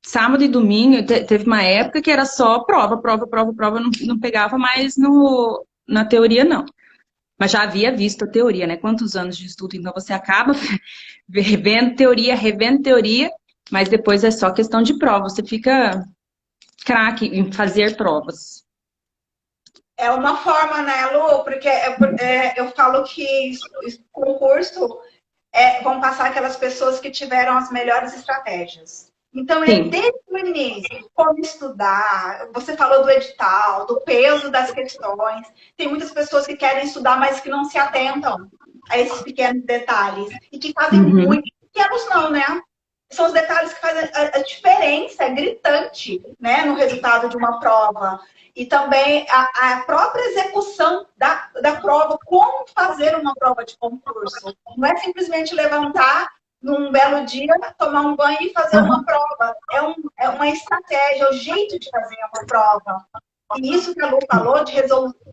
Sábado e domingo, teve uma época que era só prova, prova, prova, prova, não pegava mais na teoria, não. Mas já havia visto a teoria, né? Quantos anos de estudo, então você acaba revendo teoria, mas depois é só questão de prova, você fica craque em fazer provas. é uma forma, né, Lu? Porque eu falo que concurso vão passar aquelas pessoas que tiveram as melhores estratégias. Então, é Sim. desde o início, como estudar. Você falou do edital, do peso das questões. Tem muitas pessoas que querem estudar, mas que não se atentam a esses pequenos detalhes. E que fazem Uhum. muito pequenos, não, né? São os detalhes que fazem a diferença gritante, né, no resultado de uma prova. E também a própria execução da prova, como fazer uma prova de concurso. Não é simplesmente levantar num belo dia, tomar um banho e fazer uma prova. É uma estratégia, é o jeito de fazer uma prova. E isso que a Lu falou de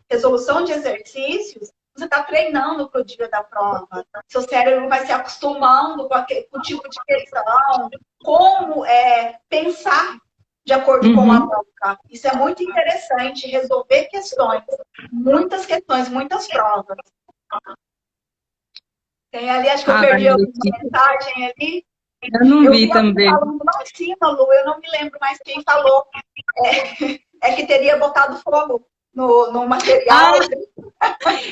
resolução de exercícios, você está treinando para o dia da prova. Seu cérebro vai se acostumando com o tipo de questão, como pensar de acordo com a banca. Isso é muito interessante, resolver questões, muitas questões, muitas provas. Tem ali, acho que eu perdi alguma mensagem ali. Eu não Eu vi vi alguém também. falando lá em cima, Lu, eu não me lembro mais quem falou. É que teria botado fogo no material.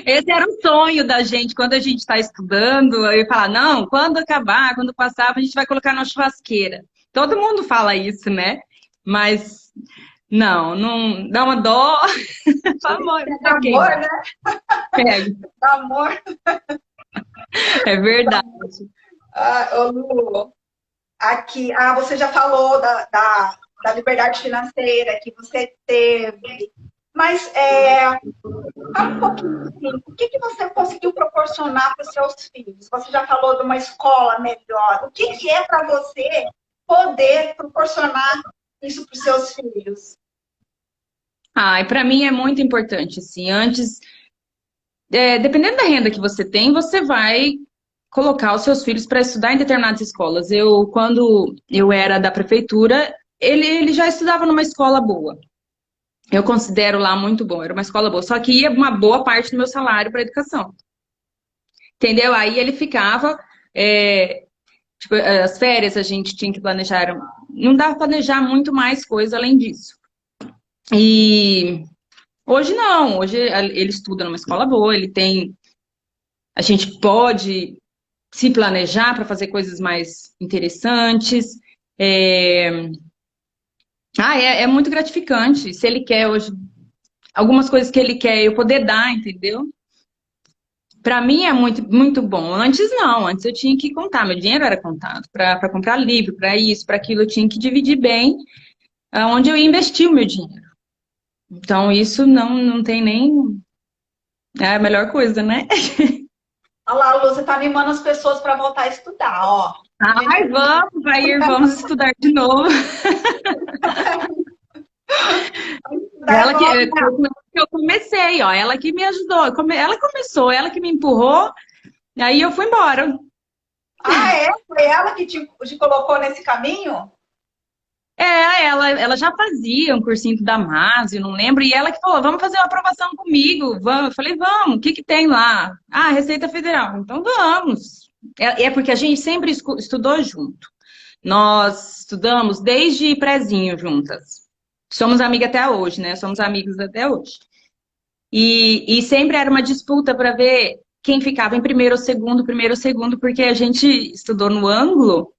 Esse era o sonho da gente quando a gente está estudando. Eu ia falar, não, quando acabar, quando passar, a gente vai colocar na churrasqueira. Todo mundo fala isso, né? Mas não dá uma dó. Amor, não vai Amor, queimar. né? Pega. Amor. É verdade. Ô, Lu, aqui, você já falou da liberdade financeira que você teve, mas fala um pouquinho assim, o que você conseguiu proporcionar para os seus filhos? Você já falou de uma escola melhor. O que é para você poder proporcionar isso para os seus filhos? E para mim é muito importante, assim, antes, dependendo da renda que você tem, você vai colocar os seus filhos para estudar em determinadas escolas. Quando eu era da prefeitura, ele já estudava numa escola boa. Eu considero lá muito bom, era uma escola boa. Só que ia uma boa parte do meu salário para educação. Entendeu? Aí ele ficava. Tipo, as férias a gente tinha que planejar. Não dava para planejar muito mais coisa além disso. E hoje não. Hoje ele estuda numa escola boa, ele tem. A gente pode se planejar para fazer coisas mais interessantes. É muito gratificante. Se ele quer hoje, algumas coisas que ele quer, eu poder dar, entendeu? Para mim é muito, muito bom. Antes não, antes eu tinha que contar, meu dinheiro era contado. Para comprar livro, para isso, para aquilo, eu tinha que dividir bem onde eu ia investir o meu dinheiro. Então isso não tem nem. É a melhor coisa, né? Olha lá, Lu, você está animando as pessoas para voltar a estudar, ó. Ai, vamos estudar de novo. Ela que eu comecei, ó, ela que me ajudou. Ela começou, ela que me empurrou, e aí eu fui embora. Ah, é? Foi ela que te colocou nesse caminho? Ela já fazia um cursinho da Damásio, não lembro, e ela que falou, vamos fazer uma aprovação comigo, vamos. Eu falei, vamos, o que que tem lá? Ah, Receita Federal, então vamos. É porque a gente sempre estudou junto. Nós estudamos desde prezinho juntas. Somos amigas até hoje, né? Somos amigos até hoje. E sempre era uma disputa para ver quem ficava em primeiro ou segundo, porque a gente estudou no ângulo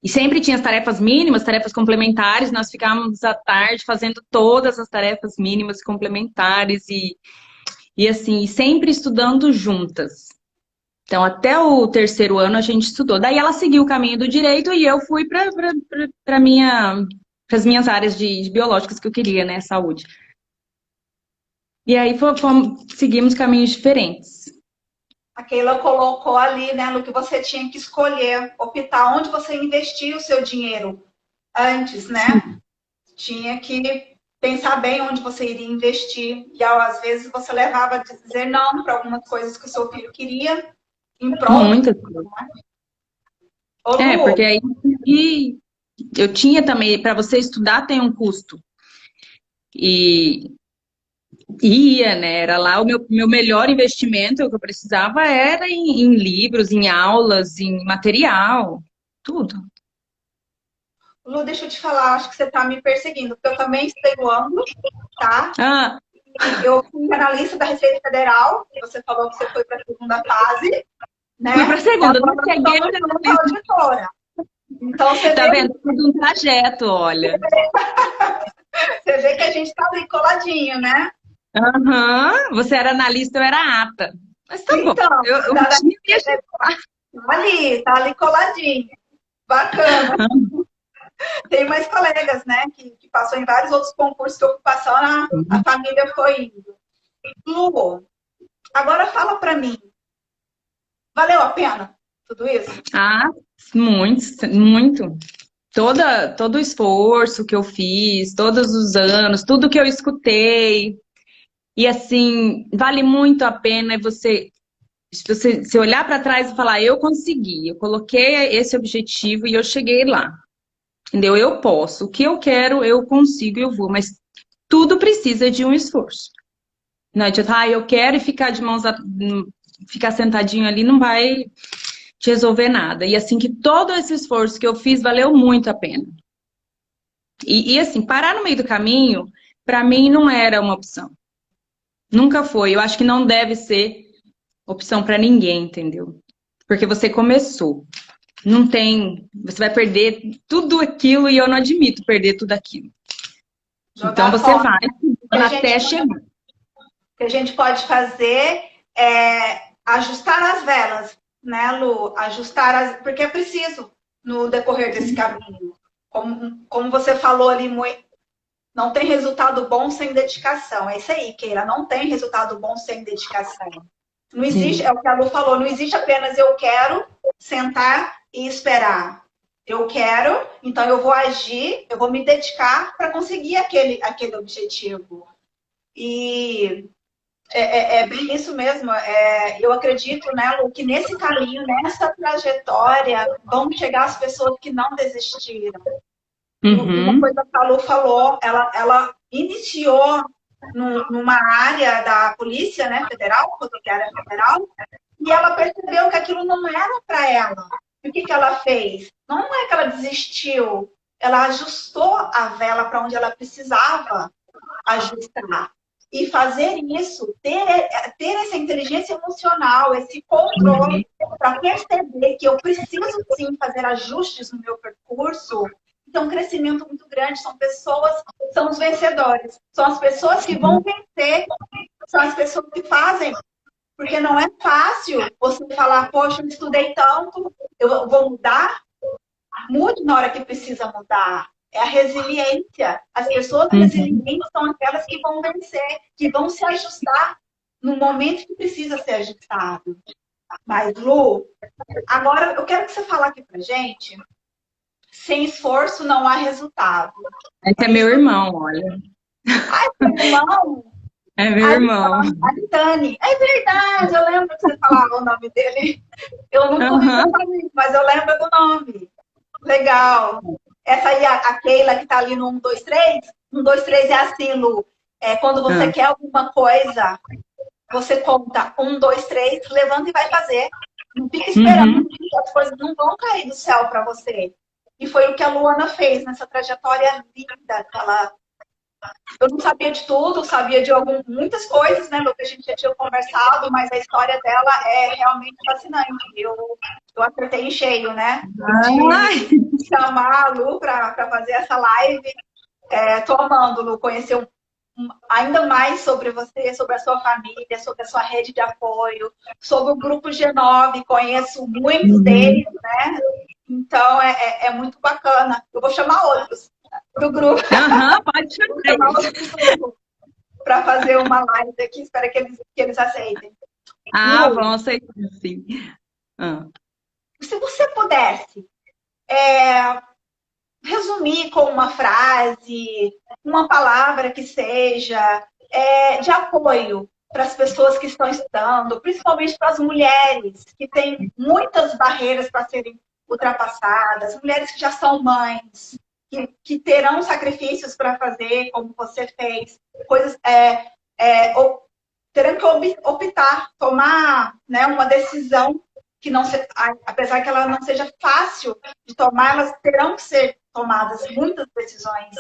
e sempre tinha as tarefas mínimas, tarefas complementares, nós ficávamos à tarde fazendo todas as tarefas mínimas e complementares e assim, sempre estudando juntas. Então, até o terceiro ano a gente estudou. Daí ela seguiu o caminho do direito e eu fui para as minhas áreas de biológicas que eu queria, né? Saúde. E aí seguimos caminhos diferentes. A Keila colocou ali, né, no que você tinha que escolher, optar onde você investia o seu dinheiro antes, né? Tinha que pensar bem onde você iria investir. E às vezes você levava a dizer não para algumas coisas que o seu filho queria em prol do. Muitas coisas. Ô, Lu, Porque aí eu tinha também, para você estudar tem um custo. E ia, né? Era lá o meu melhor investimento, o que eu precisava era em livros, em aulas, em material, tudo. Lu, deixa eu te falar, acho que você está me perseguindo, porque eu também estudei no ângulo, tá? Ah, Eu fui analista da Receita Federal, você falou que você foi para a segunda fase, fui para a né? E segunda, não agora nós cheguei estamos na junto à auditora. Então tá vendo? Tudo um trajeto, olha. você vê que a gente está ali coladinho, né? Aham, você era analista, eu era ata. Mas tá bom, Então, eu tá, tinha que chegar. tá ali coladinho. Bacana. Tem mais colegas, né, que passou em vários outros concursos de ocupação, a família foi indo. Lu, agora fala para mim, valeu a pena tudo isso? Ah, muito, muito. Todo o esforço que eu fiz, todos os anos, tudo que eu escutei. E assim, vale muito a pena você se olhar para trás e falar, eu consegui, eu coloquei esse objetivo e eu cheguei lá. Entendeu? Eu posso. O que eu quero, eu consigo, eu vou. Mas tudo precisa de um esforço. Não adianta, eu quero e ficar de mãos, ficar sentadinho ali não vai te resolver nada. E assim que todo esse esforço que eu fiz valeu muito a pena. E assim, parar no meio do caminho, para mim não era uma opção. Nunca foi. Eu acho que não deve ser opção para ninguém, entendeu? Porque você começou. Não tem. Você vai perder tudo aquilo e eu não admito perder tudo aquilo. Então Jogar você fora. vai até O chegar. que a gente pode fazer é ajustar as velas, né, Lu? Porque é preciso no decorrer desse caminho. Como você falou ali, não tem resultado bom sem dedicação. É isso aí, Keira. Não tem resultado bom sem dedicação. Não existe, Sim. é o que a Lu falou, não existe apenas eu quero sentar e esperar. Eu quero, então eu vou agir, eu vou me dedicar para conseguir aquele objetivo. E é bem isso mesmo. Eu acredito, né, Lu, que nesse caminho, nessa trajetória, vão chegar as pessoas que não desistiram. E uma Uhum. coisa que a Lu falou, ela iniciou numa área da polícia, né, federal, rodoviária federal, e ela percebeu que aquilo não era para ela. E o que ela fez? Não é que ela desistiu, ela ajustou a vela para onde ela precisava ajustar. E fazer isso, ter essa inteligência emocional, esse controle, para perceber que eu preciso sim fazer ajustes no meu percurso, então, um crescimento muito grande. São os vencedores. São as pessoas que vão vencer. São as pessoas que fazem. Porque não é fácil você falar, poxa, eu estudei tanto, eu vou mudar. Mude na hora que precisa mudar. É a resiliência. As pessoas resilientes são aquelas que vão vencer, que vão se ajustar no momento que precisa ser ajustado. Mas, Lu, agora eu quero que você fale aqui pra gente. Sem esforço não há resultado. Esse é É meu isso. irmão, olha. Ai, seu irmão! É meu irmão. Aritane. É verdade, eu lembro que você falava o nome dele. Eu nunca ouvi Aham. pessoalmente, mas eu lembro do nome. Legal. Essa aí, a Keila, que tá ali no 1, 2, 3. 1, 2, 3 é assim, Lu. É quando você Ah, quer alguma coisa, você conta 1, 2, 3, levanta e vai fazer. Não fica esperando uhum. que as coisas não vão cair do céu para você. E foi o que a Luana fez nessa trajetória linda que ela. Eu não sabia de tudo, sabia de muitas coisas, né, Lu, que a gente já tinha conversado, mas a história dela é realmente fascinante. Eu acertei em cheio, né? De Ai, chamar a Lu para fazer essa live. Tô amando, Lu, conhecer ainda mais sobre você, sobre a sua família, sobre a sua rede de apoio, sobre o Grupo G9, conheço muitos deles, uhum. né? Então é muito bacana. Eu vou chamar outros do grupo, Aham, pode chamar vou chamar eles. outros do grupo para fazer uma live aqui, espero que eles aceitem. Ah, Lu, vão aceitar, sim. Ah. se você pudesse é, resumir com uma frase, uma palavra que seja de apoio para as pessoas que estão estudando, principalmente para as mulheres, que têm muitas barreiras para serem ultrapassadas, mulheres que já são mães, que terão sacrifícios para fazer, como você fez, coisas, terão que optar, tomar, né, uma decisão que não se, apesar que ela não seja fácil de tomar, elas terão que ser tomadas muitas decisões.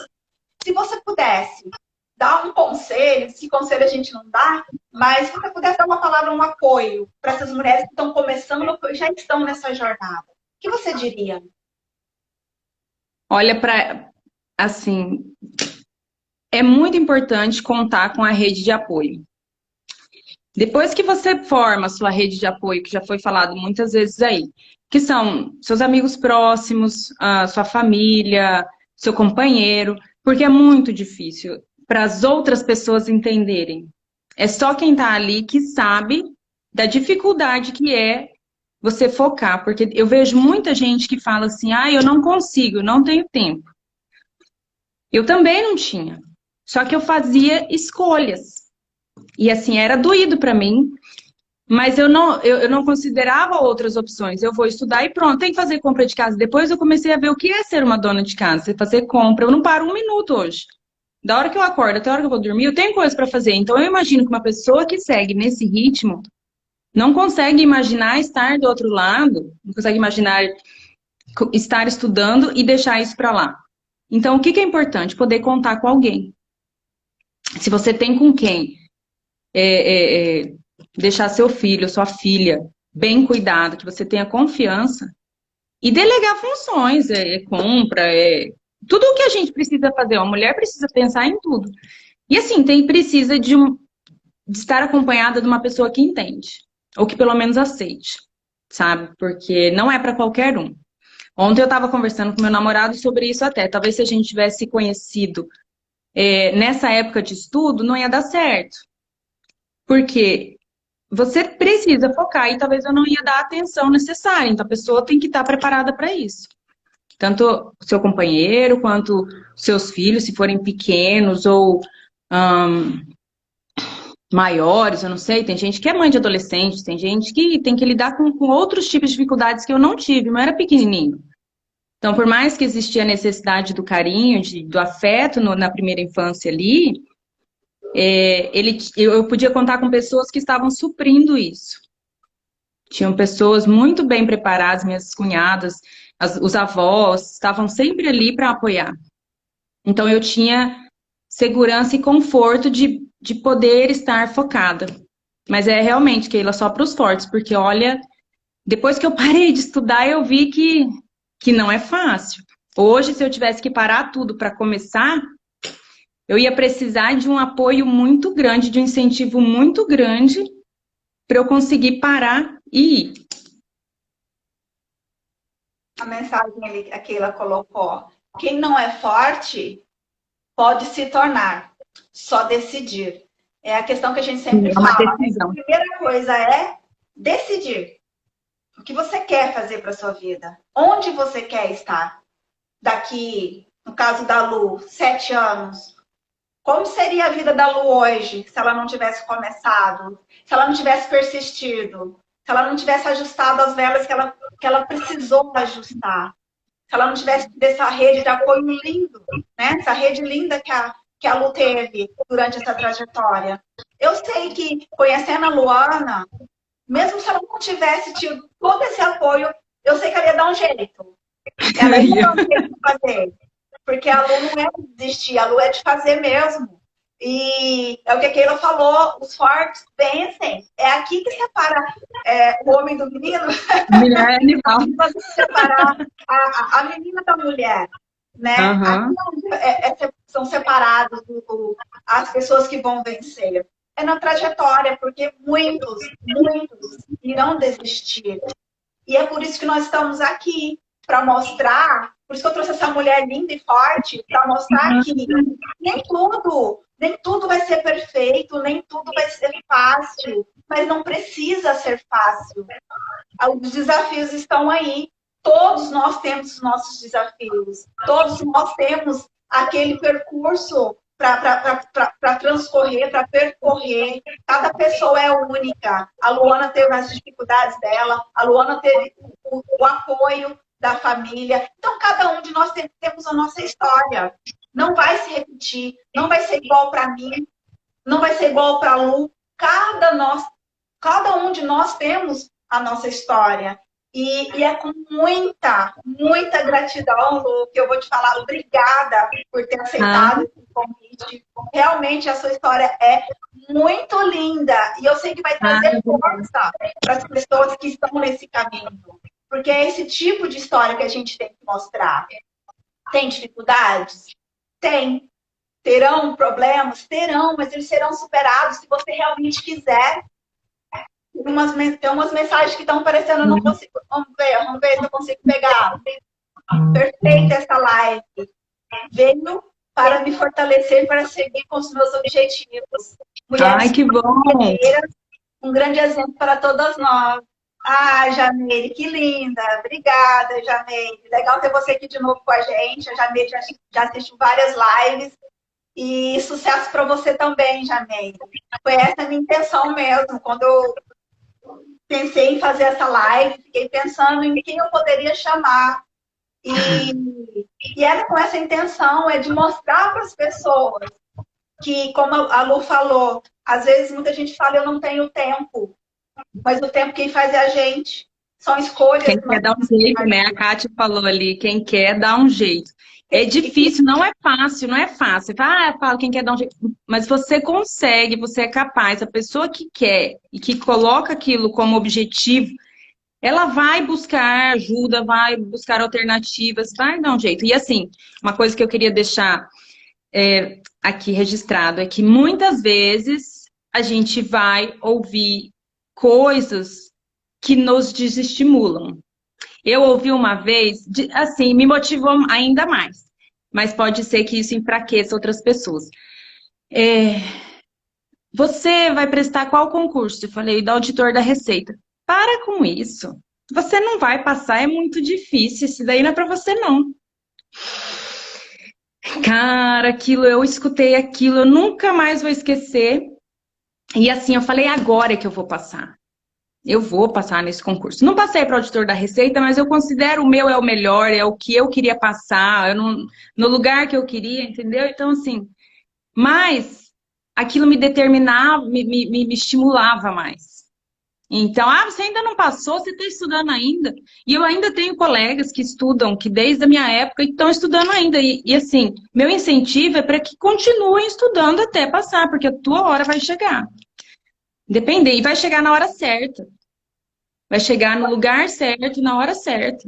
Se você pudesse dar um conselho, se conselho a gente não dá, mas se você pudesse dar uma palavra, um apoio para essas mulheres que estão começando, já estão nessa jornada, o que você diria? Olha, para assim, é muito importante contar com a rede de apoio. Depois que você forma a sua rede de apoio, que já foi falado muitas vezes aí, que são seus amigos próximos, a sua família, seu companheiro, porque é muito difícil para as outras pessoas entenderem. É só quem está ali que sabe da dificuldade que é você focar, porque eu vejo muita gente que fala assim: ah, eu não consigo, não tenho tempo. Eu também não tinha. Só que eu fazia escolhas. E assim, era doído para mim, mas eu não considerava outras opções. Eu vou estudar e pronto, tem que fazer compra de casa. Depois eu comecei a ver o que é ser uma dona de casa, fazer compra. Eu não paro um minuto hoje. Da hora que eu acordo até a hora que eu vou dormir, eu tenho coisa para fazer. Então eu imagino que uma pessoa que segue nesse ritmo não consegue imaginar estar do outro lado, não consegue imaginar estar estudando e deixar isso para lá. Então, o que é importante? Poder contar com alguém. Se você tem com quem deixar seu filho, sua filha bem cuidado, que você tenha confiança e delegar funções, compra, tudo o que a gente precisa fazer. Uma mulher precisa pensar em tudo. E assim, precisa de estar acompanhada de uma pessoa que entende, ou que pelo menos aceite, sabe? Porque não é para qualquer um. Ontem eu estava conversando com meu namorado sobre isso até. Talvez se a gente tivesse conhecido nessa época de estudo, não ia dar certo. Porque você precisa focar e talvez eu não ia dar a atenção necessária. Então a pessoa tem que estar preparada para isso. Tanto o seu companheiro quanto seus filhos, se forem pequenos ou maiores, eu não sei. Tem gente que é mãe de adolescente, tem gente que tem que lidar com outros tipos de dificuldades que eu não tive, mas era pequenininho. Então, por mais que existia a necessidade do carinho, do afeto na primeira infância ali, eu podia contar com pessoas que estavam suprindo isso. Tinham pessoas muito bem preparadas, minhas cunhadas, os avós, estavam sempre ali para apoiar. Então, eu tinha segurança e conforto de poder estar focada. Mas é realmente, Keila, só para os fortes, porque olha, depois que eu parei de estudar, eu vi que não é fácil. Hoje, se eu tivesse que parar tudo para começar, eu ia precisar de um apoio muito grande, de um incentivo muito grande para eu conseguir parar e ir. A mensagem ali, que ela colocou: quem não é forte pode se tornar, só decidir. É a questão que a gente sempre É uma fala, né? A decisão. primeira coisa é decidir o que você quer fazer para sua vida, onde você quer estar daqui, no caso da Lu, 7 anos, Como seria a vida da Lu hoje se ela não tivesse começado? Se ela não tivesse persistido? Se ela não tivesse ajustado as velas que ela precisou ajustar? Se ela não tivesse tido essa rede de apoio lindo, né? Essa rede linda que a Lu teve durante essa trajetória. Eu sei que, conhecendo a Luana, mesmo se ela não tivesse tido todo esse apoio, eu sei que ela ia dar um jeito. Ela ia dar um jeito de fazer. Porque a Lu não é de desistir, a Lu é de fazer mesmo. E é o que a Keila falou, os fortes vencem. É aqui que separa o homem do menino. Mulher é animal. Separar a menina da mulher. Né? Uhum. Aqui são separados as pessoas que vão vencer. É na trajetória, porque muitos irão desistir. E é por isso que nós estamos aqui, para mostrar, por isso que eu trouxe essa mulher linda e forte, para mostrar que nem tudo vai ser perfeito, nem tudo vai ser fácil, mas não precisa ser fácil. Os desafios estão aí. Todos nós temos os nossos desafios. Todos nós temos aquele percurso para transcorrer, para percorrer. Cada pessoa é única. A Luana teve as dificuldades dela, a Luana teve o apoio da família. Então, cada um de nós temos a nossa história. Não vai se repetir, não vai ser igual para mim, não vai ser igual para a Lu. Cada um de nós temos a nossa história. E é com muita gratidão, Lu, que eu vou te falar. Obrigada por ter aceitado esse convite. Realmente a sua história é muito linda. E eu sei que vai trazer força para as pessoas que estão nesse caminho. Porque é esse tipo de história que a gente tem que mostrar. Tem dificuldades? Tem. Terão problemas? Terão, mas eles serão superados se você realmente quiser. Tem umas mensagens que estão aparecendo, eu não consigo. Vamos ver se eu consigo pegar. Perfeita essa live. Veio para me fortalecer, para seguir com os meus objetivos. Mulheres que bom! Um grande exemplo para todas nós. Jameire, que linda. Obrigada, Jameire. Legal ter você aqui de novo com a gente. A Jameire já assistiu várias lives. E sucesso para você também, Jameire. Foi essa a minha intenção mesmo. Quando eu pensei em fazer essa live, fiquei pensando em quem eu poderia chamar. E era com essa intenção, de mostrar para as pessoas que, como a Lu falou, às vezes muita gente fala, eu não tenho tempo. Mas o tempo quem faz é a gente. São escolhas. Quem quer dar um jeito, né? A Kátia falou ali, quem quer dá um jeito. É difícil, não é fácil, não é fácil. Fala, quem quer dar um jeito. Mas você consegue, você é capaz. A pessoa que quer e que coloca aquilo como objetivo, ela vai buscar ajuda, vai buscar alternativas, vai dar um jeito. E assim, uma coisa que eu queria deixar aqui registrado é que muitas vezes a gente vai ouvir coisas que nos desestimulam. Eu ouvi uma vez, assim, me motivou ainda mais. Mas pode ser que isso enfraqueça outras pessoas. Você vai prestar qual concurso? Eu falei, da auditor da Receita. Para com isso. Você não vai passar, é muito difícil. Isso daí não é pra você, não. Cara, eu escutei aquilo, eu nunca mais vou esquecer. E assim, eu falei, agora é que eu vou passar. Eu vou passar nesse concurso. Não passei para auditor da Receita, mas eu considero o meu é o melhor, é o que eu queria passar, no lugar que eu queria, entendeu? Então, assim, mas aquilo me determinava, me estimulava mais. Então, você ainda não passou, você está estudando ainda. E eu ainda tenho colegas que estudam, que desde a minha época estão estudando ainda. E assim, meu incentivo é para que continuem estudando até passar, porque a tua hora vai chegar. Depender, e vai chegar na hora certa. Vai chegar no lugar certo, na hora certa.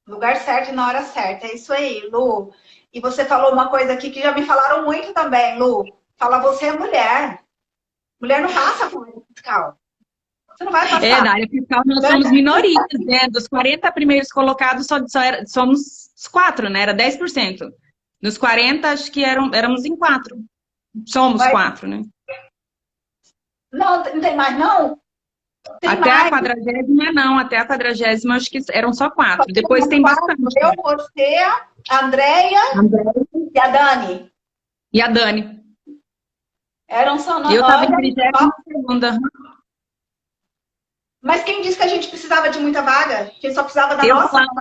Lugar certo e na hora certa. É isso aí, Lu. E você falou uma coisa aqui que já me falaram muito também, Lu. Fala, você é mulher. Mulher não passa por área fiscal. Você não vai passar. Na área fiscal nós somos minorias, né? Dos 40 primeiros colocados, somos 4, né? Era 10%. Nos 40, acho que éramos em 4. Somos 4, né? Não tem mais, não? Até a 40ª, não. Até a 40ª, acho que eram só 4. Depois tem bastante. Eu, você, a Andréia e a Dani. E a Dani. Eram só Eu estava em olha, 32ª. mas quem disse que a gente precisava de muita vaga? A gente só precisava da Eu nossa, falava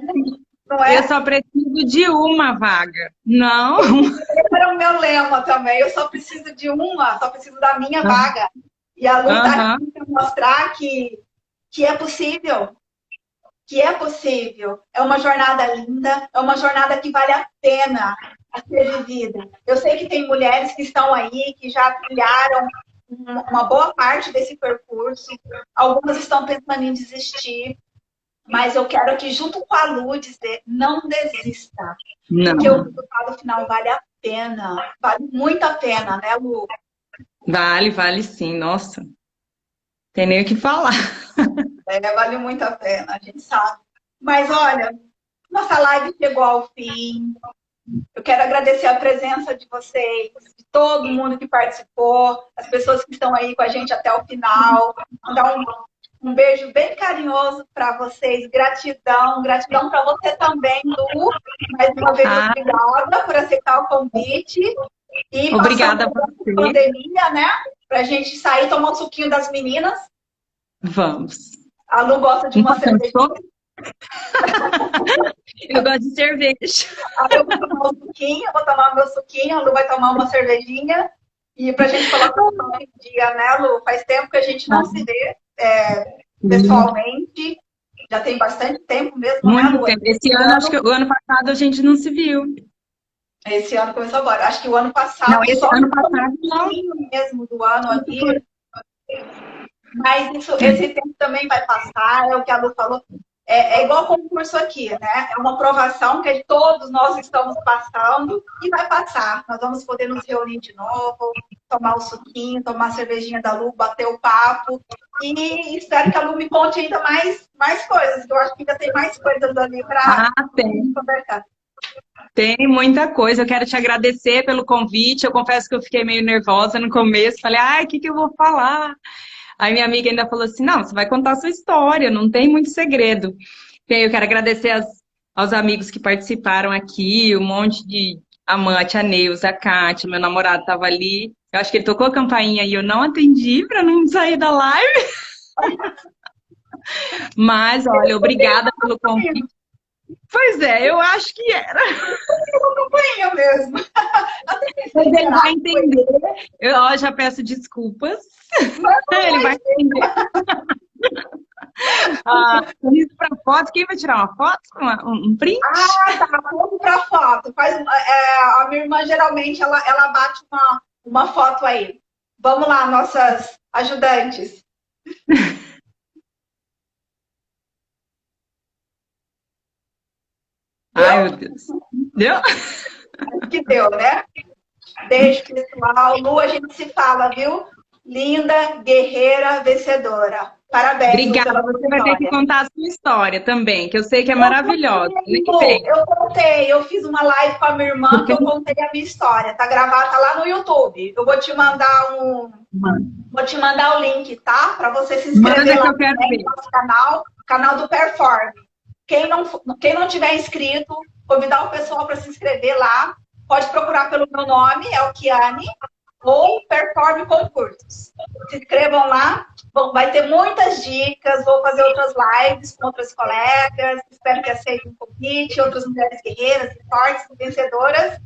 não eu é? só preciso de uma vaga. Não. Esse era o meu lema também. Eu só preciso de uma, só preciso da minha vaga. E a Lu está Aham. aqui para mostrar que é possível. Que é possível. É uma jornada linda, é uma jornada que vale a pena a ser vivida. Eu sei que tem mulheres que estão aí, que já trilharam uma boa parte desse percurso. Algumas estão pensando em desistir. Mas eu quero que, junto com a Lu, dizer, não desista. Porque o Não. resultado final vale a pena. Vale muito a pena, né, Lu? Vale, vale sim. Nossa, tem nem o que falar. Vale muito a pena, a gente sabe. Mas olha, nossa live chegou ao fim. Eu quero agradecer a presença de vocês, de todo mundo que participou, as pessoas que estão aí com a gente até o final. Mandar um beijo bem carinhoso para vocês. Gratidão. Gratidão para você também, Lu. Mais uma vez, Ah, obrigada por aceitar o convite. E passando obrigada a por essa você. pandemia, né? Para a gente sair tomar um suquinho das meninas. Vamos. A Lu gosta de uma Uma cervejinha. canção? Eu gosto de cerveja. Aí eu vou tomar um suquinho, vou tomar meu suquinho, a Lu vai tomar uma cervejinha. E pra gente colocar o nome em dia, né, Lu? Faz tempo que a gente não se vê pessoalmente. Já tem bastante tempo mesmo, né, Muito Lu? tempo. Esse ano, acho que o ano passado a gente não se viu. Esse ano começou agora. Acho que o ano Não, passado, esse só ano no passado não. comecinho mesmo do ano aqui. Mas esse tempo também vai passar, é o que a Lu falou. É igual como começou aqui, né? É uma provação que todos nós estamos passando e vai passar. Nós vamos poder nos reunir de novo, tomar o suquinho, tomar a cervejinha da Lu, bater o papo. E espero que a Lu me conte ainda mais coisas, que eu acho que ainda tem mais coisas ali para Ah, tem. conversar. Tem muita coisa. Eu quero te agradecer pelo convite. Eu confesso que eu fiquei meio nervosa no começo. Falei, ai, o que que eu vou falar? Aí minha amiga ainda falou assim, não, você vai contar a sua história, não tem muito segredo. E aí eu quero agradecer aos amigos que participaram aqui, um monte de amante, a Neuza, a Kátia, meu namorado estava ali. Eu acho que ele tocou a campainha e eu não atendi para não sair da live. Mas, olha, obrigada pelo convite. Pois é, eu acho que era. Eu mesmo. Mas ele vai entender. Eu ó, já peço desculpas. Ele vai entender. Isso para foto, quem vai tirar uma foto? Um print? Ah, tá. Vamos para foto. A minha irmã geralmente ela bate uma foto aí. Vamos lá, nossas ajudantes. Ai, Deu? meu Deus. Deu? Acho que deu, né? Beijo, pessoal. Lu, a gente se fala, viu? Linda, guerreira, vencedora. Parabéns, Lu, Obrigada. pela Você vai ter que vitória. contar a sua história também, que eu sei que é Eu maravilhosa. contei, Ano que vem. eu contei, eu fiz uma live com a minha irmã que eu contei a minha história. Tá gravada lá no YouTube. Eu vou te mandar vou te mandar o link, tá? Para você se inscrever Manda que lá eu quero também ver. no nosso canal do Perform. Quem não tiver inscrito, convidar o pessoal para se inscrever lá. Pode procurar pelo meu nome, é o Kiane, ou Perform Concursos. Se inscrevam lá. Bom, vai ter muitas dicas, vou fazer outras lives com outras colegas, espero que aceitem o convite, outras mulheres guerreiras, fortes, vencedoras.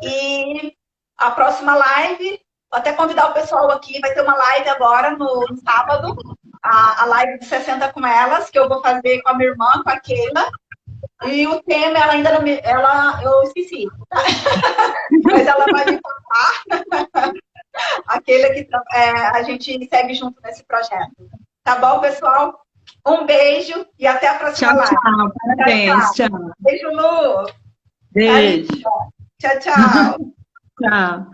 E a próxima live, vou até convidar o pessoal aqui, vai ter uma live agora no sábado, a live de 60 com elas, que eu vou fazer com a minha irmã, com a Keila. E o tema, ela ainda não me. Eu esqueci, tá? Mas ela vai me contar. Aquele que a gente segue junto nesse projeto. Tá bom, pessoal? Um beijo e até a próxima Tchau, live. tchau. Parabéns. Tchau. Beijo, Lu. Beijo. Tchau, tchau. Tchau.